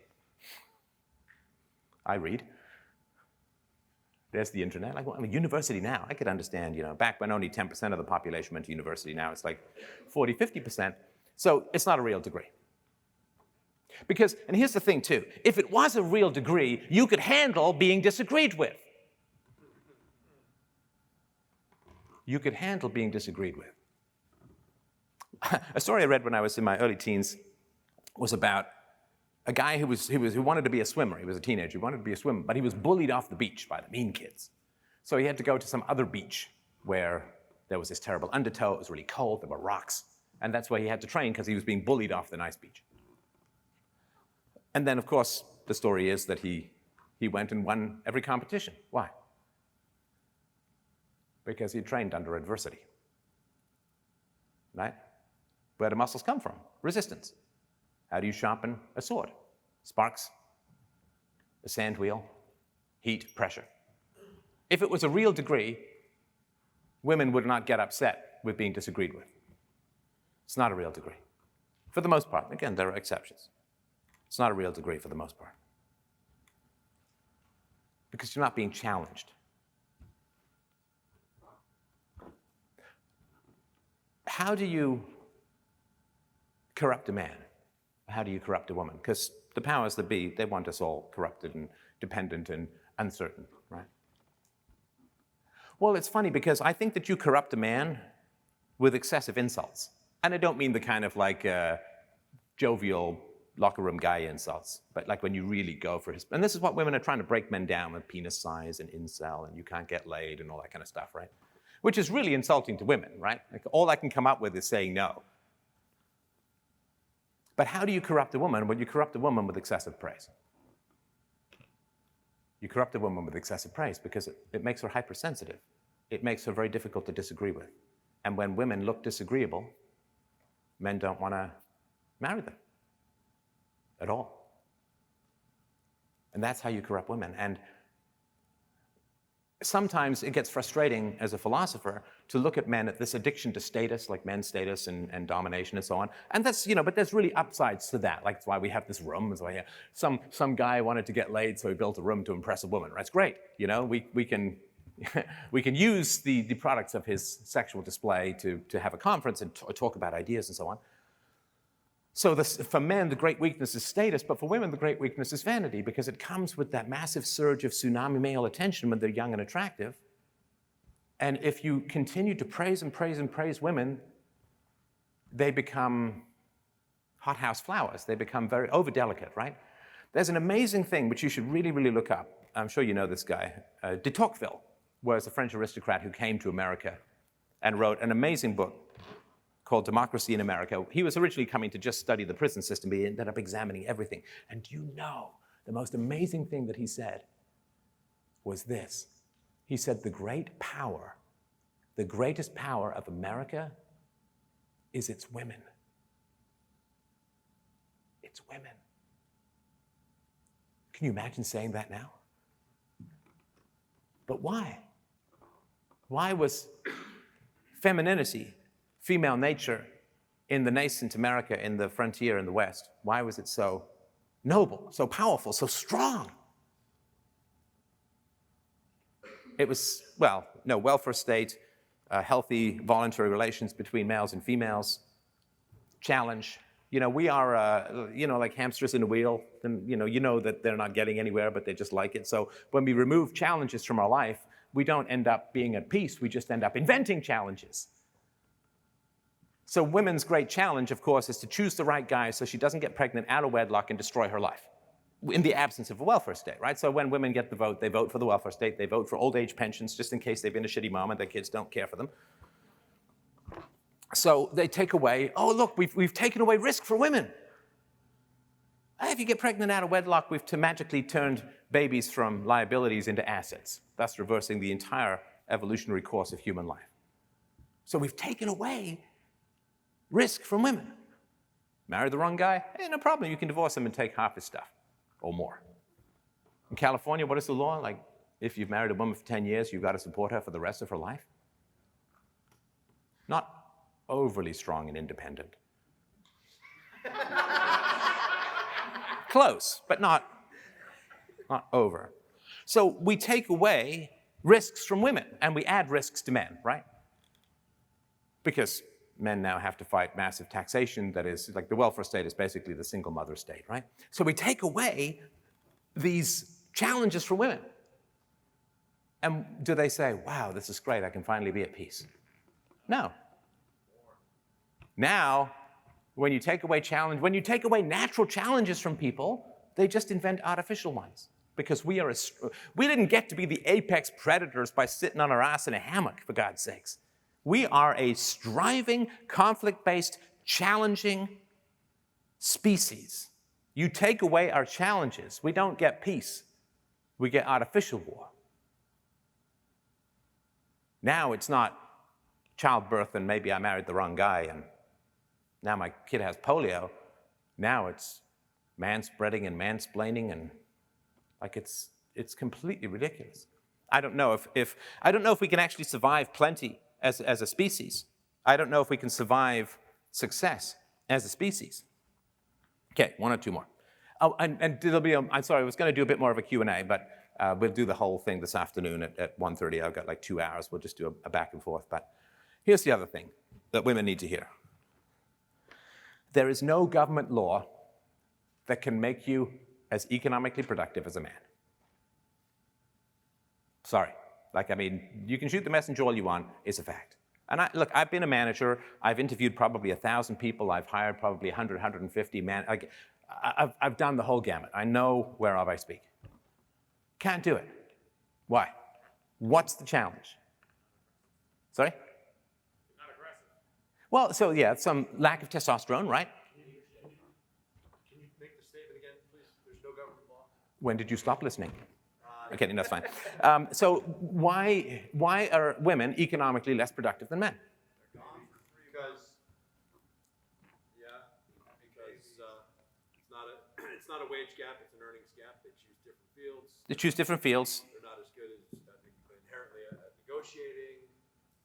I read. There's the internet. Like, well, I mean, university now, I could understand, you know, back when only 10% of the population went to university, now it's like 40, 50%. So it's not a real degree. Because, and here's the thing too, if it was a real degree, you could handle being disagreed with. You could handle being disagreed with. A story I read when I was in my early teens was about a guy who wanted to be a swimmer. He was a teenager, he wanted to be a swimmer, but he was bullied off the beach by the mean kids. So he had to go to some other beach where there was this terrible undertow, it was really cold, there were rocks, and that's where he had to train because he was being bullied off the nice beach. And then, of course, the story is that he went and won every competition. Why? Because he trained under adversity. Right? Where do muscles come from? Resistance. How do you sharpen a sword? Sparks, a sand wheel, heat, pressure. If it was a real degree, women would not get upset with being disagreed with. It's not a real degree. For the most part. Again, there are exceptions. It's not a real degree for the most part. Because you're not being challenged. How do you corrupt a man? How do you corrupt a woman? Because the powers that be, they want us all corrupted and dependent and uncertain, right? Well, it's funny because I think that you corrupt a man with excessive insults. And I don't mean the kind of like jovial locker room guy insults, but like when you really go for his, and this is what women are trying to break men down with, penis size and incel and you can't get laid and all that kind of stuff, right? Which is really insulting to women, right? Like all I can come up with is saying no. But how do you corrupt a woman? Well, you corrupt a woman with excessive praise. You corrupt a woman with excessive praise because it makes her hypersensitive. It makes her very difficult to disagree with. And when women look disagreeable, men don't want to marry them at all. And that's how you corrupt women. And sometimes it gets frustrating as a philosopher to look at men at this addiction to status, like men's status and domination and so on. And that's, you know, but there's really upsides to that. Like, that's why we have this room. That's why some guy wanted to get laid, so he built a room to impress a woman. That's great. You know, we can we can use the products of his sexual display to have a conference and talk about ideas and so on. So for men, the great weakness is status, but for women, the great weakness is vanity, because it comes with that massive surge of tsunami male attention when they're young and attractive. And if you continue to praise and praise and praise women, they become hothouse flowers. They become very overdelicate, right? There's an amazing thing which you should really, really look up. I'm sure you know this guy. De Tocqueville was a French aristocrat who came to America and wrote an amazing book called Democracy in America. He was originally coming to just study the prison system, but he ended up examining everything. And do you know The most amazing thing that he said was this. He said, the greatest power of America is its women. It's women. Can you imagine saying that now? But why? Why was femininity, female nature, in the nascent America, in the frontier, in the West, why was it so noble, so powerful, so strong? It was, well, no, welfare state, healthy voluntary relations between males and females, challenge. You know, we are, like hamsters in a wheel. And, you know that they're not getting anywhere, but they just like it. So when we remove challenges from our life, we don't end up being at peace. We just end up inventing challenges. So women's great challenge, of course, is to choose the right guy so she doesn't get pregnant out of wedlock and destroy her life in the absence of a welfare state, right? So when women get the vote, they vote for the welfare state. They vote for old age pensions just in case they've been a shitty mom and their kids don't care for them. So they take away, oh, look, we've taken away risk for women. If you get pregnant out of wedlock, we've magically turned babies from liabilities into assets, thus reversing the entire evolutionary course of human life. So we've taken away risk from women. Marry the wrong guy? Hey, no problem. You can divorce him and take half his stuff or more. In California, what is the law? Like, if you've married a woman for 10 years, you've got to support her for the rest of her life? Not overly strong and independent. Close, but not over. So we take away risks from women and we add risks to men, right? Because men now have to fight massive taxation that is, like the welfare state is basically the single mother state, right? So we take away these challenges for women. And do they say, wow, this is great, I can finally be at peace? No. Now, when you take away natural challenges from people, they just invent artificial ones. Because we didn't get to be the apex predators by sitting on our ass in a hammock, for God's sakes. We are a striving, conflict-based, challenging species. You take away our challenges, we don't get peace. We get artificial war. Now it's not childbirth and maybe I married the wrong guy and now my kid has polio. Now it's manspreading and mansplaining and like it's completely ridiculous. I don't know if we can actually survive plenty as a species. I don't know if we can survive success as a species. Okay, one or two more. Oh, and there'll be I'm sorry, I was going to do a bit more of a Q&A, but we'll do the whole thing this afternoon at 1:30. I've got like 2 hours. We'll just do a back and forth. But here's the other thing that women need to hear. There is no government law that can make you as economically productive as a man. Sorry. You can shoot the messenger all you want, it's a fact. And look, I've been a manager. I've interviewed probably 1,000 people. I've hired probably 100, 150 men. I've done the whole gamut. I know whereof I speak. Can't do it. Why? What's the challenge? Sorry? Not aggressive. Well, so yeah, some lack of testosterone, right? Can you make the statement again, please? There's no government law. When did you stop listening? Okay, that's fine. So why are women economically less productive than men? Because it's not a wage gap, it's an earnings gap. They choose different fields. They choose different fields. They're not as good as inherently at negotiating,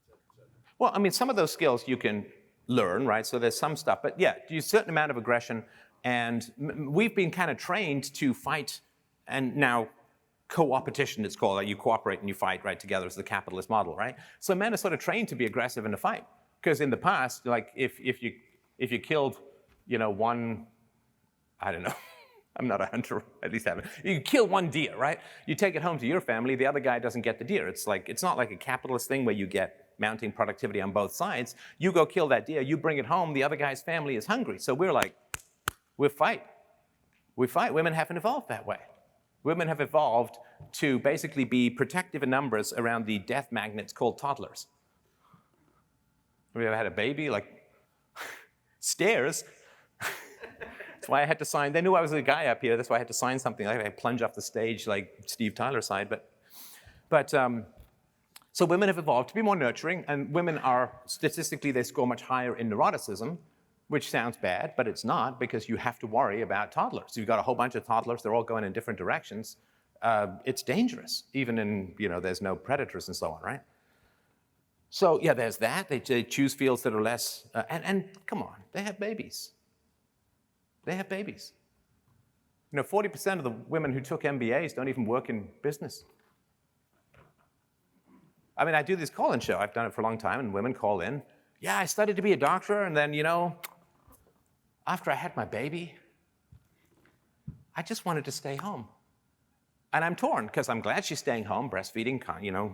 et cetera. Well, I mean, some of those skills you can learn, right? So there's some stuff, but yeah, there's a certain amount of aggression, and we've been kind of trained to fight, and now co-opetition, it's called. Like you cooperate and you fight right together as the capitalist model, right? So men are sort of trained to be aggressive in a fight. Because in the past, like if you killed, one, I don't know, I'm not a hunter, at least I haven't. You kill one deer, right? You take it home to your family, the other guy doesn't get the deer. It's not like a capitalist thing where you get mounting productivity on both sides. You go kill that deer, you bring it home, the other guy's family is hungry. So we're like, we fight. Women haven't evolved that way. Women have evolved to basically be protective in numbers around the death magnets called toddlers. Have you ever had a baby? Like, stairs. It's That's why I had to sign. They knew I was a guy up here. That's why I had to sign something. I plunge off the stage like Steve Tyler side. So women have evolved to be more nurturing, and women are, statistically, they score much higher in neuroticism, which sounds bad, but it's not, because you have to worry about toddlers. You've got a whole bunch of toddlers. They're all going in different directions. It's dangerous, even in, there's no predators and so on, right? So yeah, there's that. They choose fields that are less, and come on, they have babies. They have babies. 40% of the women who took MBAs don't even work in business. I mean, I do this call-in show. I've done it for a long time, and women call in. Yeah, I studied to be a doctor, and then, after I had my baby, I just wanted to stay home. And I'm torn, because I'm glad she's staying home, breastfeeding,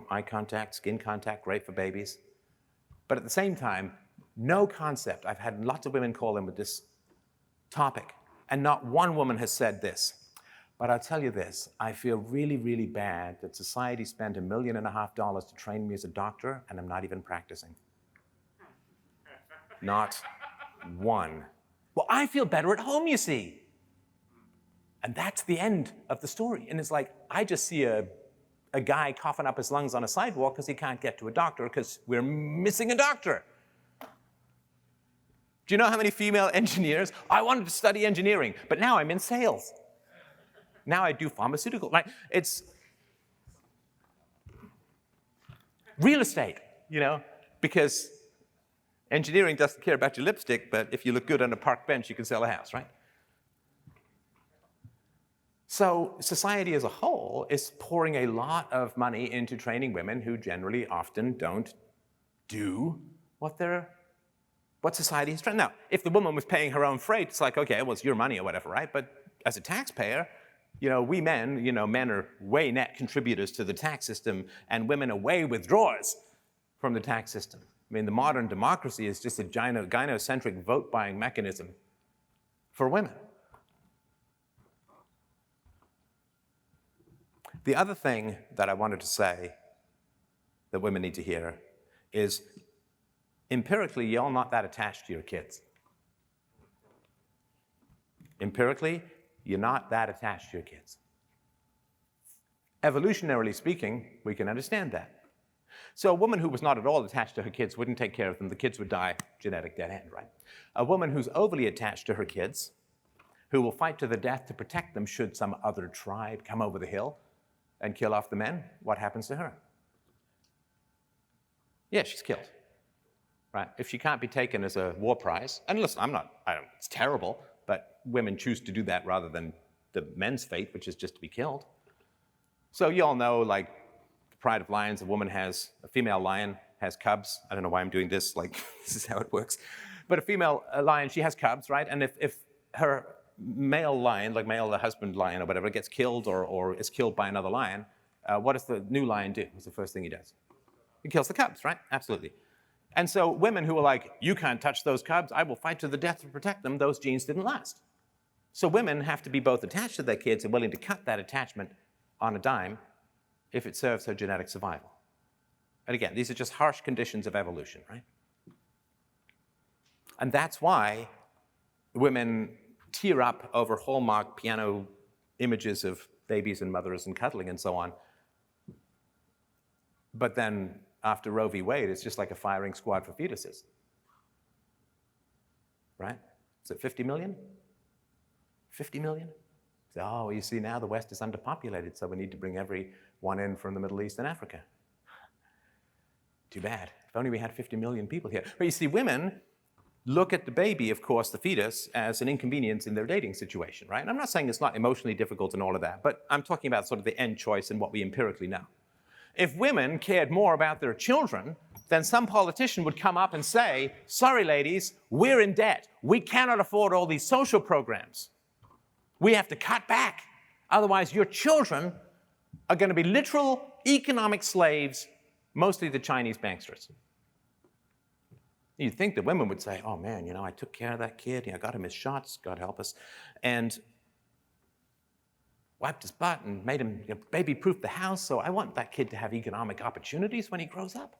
eye contact, skin contact, great for babies. But at the same time, no concept. I've had lots of women call in with this topic, and not one woman has said this. But I'll tell you this, I feel really, really bad that society spent $1.5 million to train me as a doctor, and I'm not even practicing. Not one. Well, I feel better at home, you see. And that's the end of the story. And it's like, I just see a guy coughing up his lungs on a sidewalk because he can't get to a doctor because we're missing a doctor. Do you know how many female engineers? I wanted to study engineering, but now I'm in sales. Now I do pharmaceutical. Like, it's real estate, because engineering doesn't care about your lipstick, but if you look good on a park bench, you can sell a house, right? So society as a whole is pouring a lot of money into training women who generally often don't do what society has trained. Now, if the woman was paying her own freight, it's like, okay, well, it's your money or whatever, right? But as a taxpayer, we men, men are way net contributors to the tax system, and women are way withdrawers from the tax system. I mean, the modern democracy is just a gynocentric vote-buying mechanism for women. The other thing that I wanted to say that women need to hear is, empirically, you're not that attached to your kids. Empirically, you're not that attached to your kids. Evolutionarily speaking, we can understand that. So a woman who was not at all attached to her kids wouldn't take care of them. The kids would die, genetic dead end, right? A woman who's overly attached to her kids, who will fight to the death to protect them should some other tribe come over the hill and kill off the men, what happens to her? Yeah, she's killed, right? If she can't be taken as a war prize, and listen, it's terrible, but women choose to do that rather than the men's fate, which is just to be killed. So you all know, like, the Pride of Lions, a female lion has cubs. I don't know why I'm doing this, like, this is how it works. But a female lion, she has cubs, right? And if her male lion, like the husband lion or whatever, gets killed or is killed by another lion, what does the new lion do? What's the first thing he does? He kills the cubs, right? Absolutely. And so women who are like, you can't touch those cubs, I will fight to the death to protect them, those genes didn't last. So women have to be both attached to their kids and willing to cut that attachment on a dime if it serves her genetic survival. And again, these are just harsh conditions of evolution, right? And that's why women tear up over Hallmark piano images of babies and mothers and cuddling and so on. But then after Roe v. Wade, it's just like a firing squad for fetuses. Right? Is it 50 million? 50 million? So, oh, you see, now the West is underpopulated, so we need to bring everyone in from the Middle East and Africa. Too bad. If only we had 50 million people here. But you see, women look at the baby, of course, the fetus, as an inconvenience in their dating situation, right? And I'm not saying it's not emotionally difficult and all of that, but I'm talking about sort of the end choice and what we empirically know. If women cared more about their children, then some politician would come up and say, sorry, ladies, we're in debt. We cannot afford all these social programs. We have to cut back. Otherwise, your children are going to be literal economic slaves, mostly the Chinese banksters. You'd think that women would say, oh man, I took care of that kid, I got him his shots, God help us, and wiped his butt and made him baby-proof the house, so I want that kid to have economic opportunities when he grows up.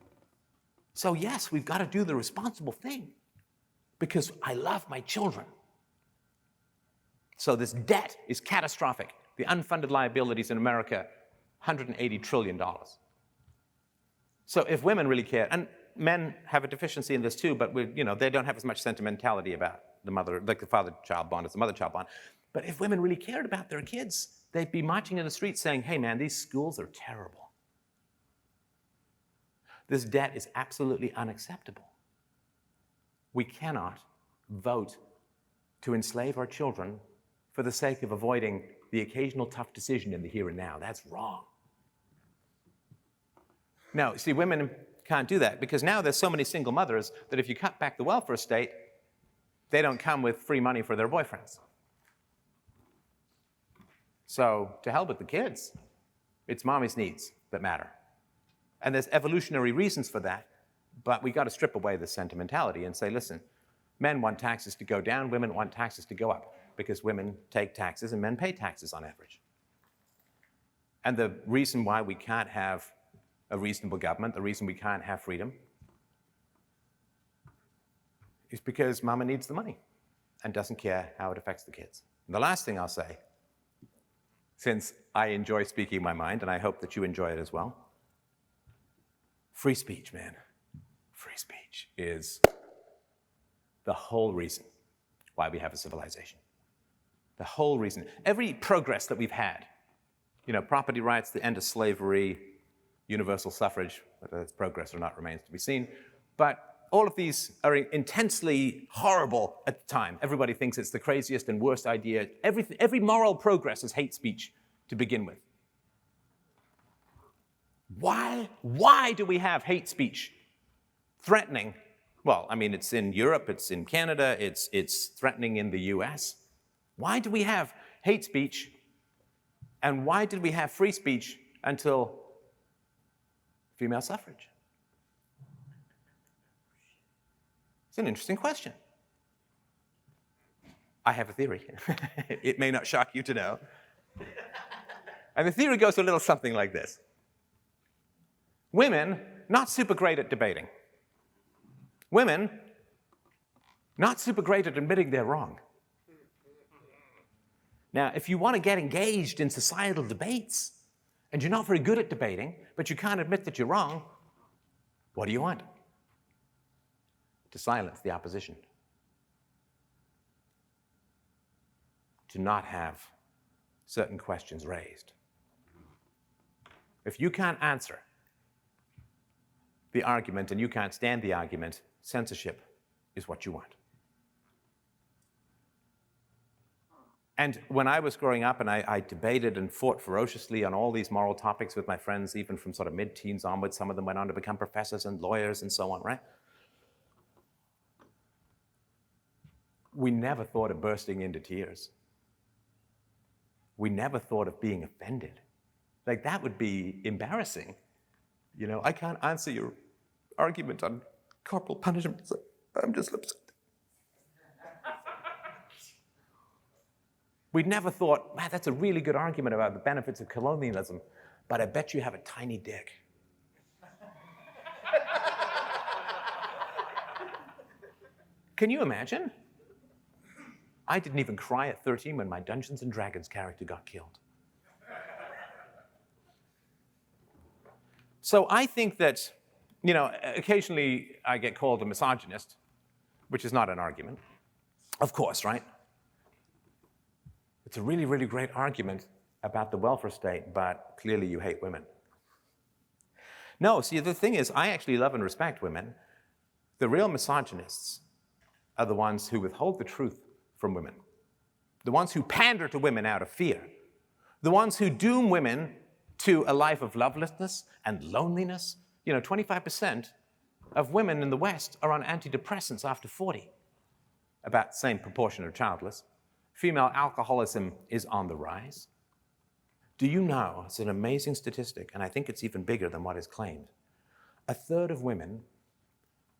So yes, we've got to do the responsible thing because I love my children. So this debt is catastrophic. The unfunded liabilities in America, $180 trillion. So if women really care, and men have a deficiency in this too, but they don't have as much sentimentality about the mother, like the father-child bond as the mother-child bond. But if women really cared about their kids, they'd be marching in the streets saying, hey man, these schools are terrible. This debt is absolutely unacceptable. We cannot vote to enslave our children for the sake of avoiding the occasional tough decision in the here and now. That's wrong. Now, see, women can't do that because now there's so many single mothers that if you cut back the welfare state, they don't come with free money for their boyfriends. So to hell with the kids. It's mommy's needs that matter. And there's evolutionary reasons for that, but we got to strip away the sentimentality and say, listen, men want taxes to go down, women want taxes to go up, because women take taxes and men pay taxes on average. And the reason why we can't have a reasonable government, the reason we can't have freedom, is because mama needs the money and doesn't care how it affects the kids. And the last thing I'll say, since I enjoy speaking my mind, and I hope that you enjoy it as well, free speech, man. Free speech is the whole reason why we have a civilization. The whole reason. Every progress that we've had, property rights, the end of slavery, universal suffrage, whether it's progress or not remains to be seen, but all of these are intensely horrible at the time. Everybody thinks it's the craziest and worst idea. Every moral progress is hate speech to begin with. Why do we have hate speech threatening? Well, I mean, it's in Europe, it's in Canada, it's threatening in the US. Why do we have hate speech? And why did we have free speech until female suffrage? It's an interesting question. I have a theory. It may not shock you to know. And the theory goes a little something like this. Women, not super great at debating. Women, not super great at admitting they're wrong. Now, if you want to get engaged in societal debates, and you're not very good at debating, but you can't admit that you're wrong, what do you want? To silence the opposition. To not have certain questions raised. If you can't answer the argument and you can't stand the argument, censorship is what you want. And when I was growing up and I debated and fought ferociously on all these moral topics with my friends, even from sort of mid-teens onwards, some of them went on to become professors and lawyers and so on, right? We never thought of bursting into tears. We never thought of being offended. Like, that would be embarrassing. I can't answer your argument on corporal punishment. I'm just upset. We never thought, man, that's a really good argument about the benefits of colonialism, but I bet you have a tiny dick. Can you imagine? I didn't even cry at 13 when my Dungeons & Dragons character got killed. So I think that, occasionally I get called a misogynist, which is not an argument, of course, right? It's a really, really great argument about the welfare state, but clearly you hate women. No, see, the thing is, I actually love and respect women. The real misogynists are the ones who withhold the truth from women, the ones who pander to women out of fear, the ones who doom women to a life of lovelessness and loneliness. 25% of women in the West are on antidepressants after 40, about the same proportion are childless. Female alcoholism is on the rise. Do you know, it's an amazing statistic, and I think it's even bigger than what is claimed. 1/3 of women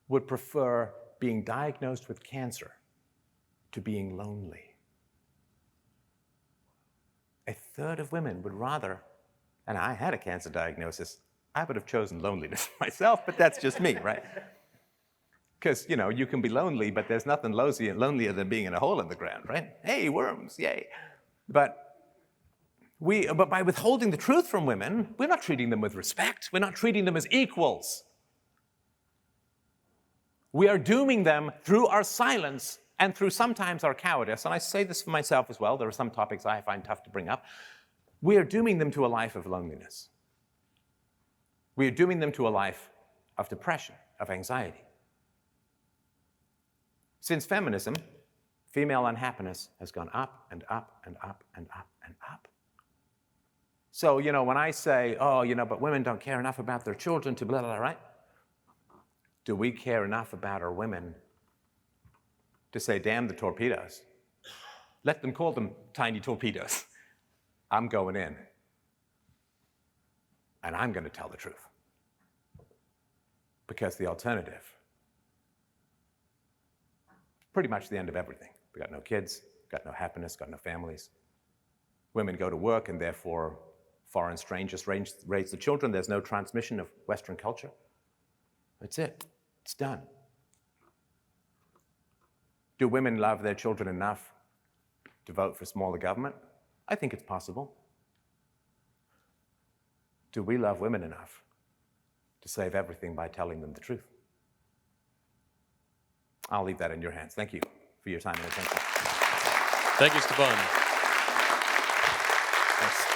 would prefer being diagnosed with cancer to being lonely. 1/3 of women would rather, and I had a cancer diagnosis, I would have chosen loneliness myself, but that's just me, right? Because, you know, you can be lonely, but there's nothing lonelier than being in a hole in the ground, right? Hey, worms, yay. But by withholding the truth from women, we're not treating them with respect. We're not treating them as equals. We are dooming them through our silence and through sometimes our cowardice. And I say this for myself as well. There are some topics I find tough to bring up. We are dooming them to a life of loneliness. We are dooming them to a life of depression, of anxiety. Since feminism, female unhappiness has gone up and up and up and up and up. So, you know, when I say, oh, you know, but women don't care enough about their children to blah, blah, blah, right? Do we care enough about our women to say, damn the torpedoes? Let them call them tiny torpedoes. I'm going in. And I'm going to tell the truth. Because the alternative, pretty much the end of everything. We got no kids, got no happiness, got no families. Women go to work and therefore foreign strangers raise the children. There's no transmission of Western culture. That's it. It's done. Do women love their children enough to vote for smaller government? I think it's possible. Do we love women enough to save everything by telling them the truth? I'll leave that in your hands. Thank you for your time and attention. Thank you, Stefan. Thanks.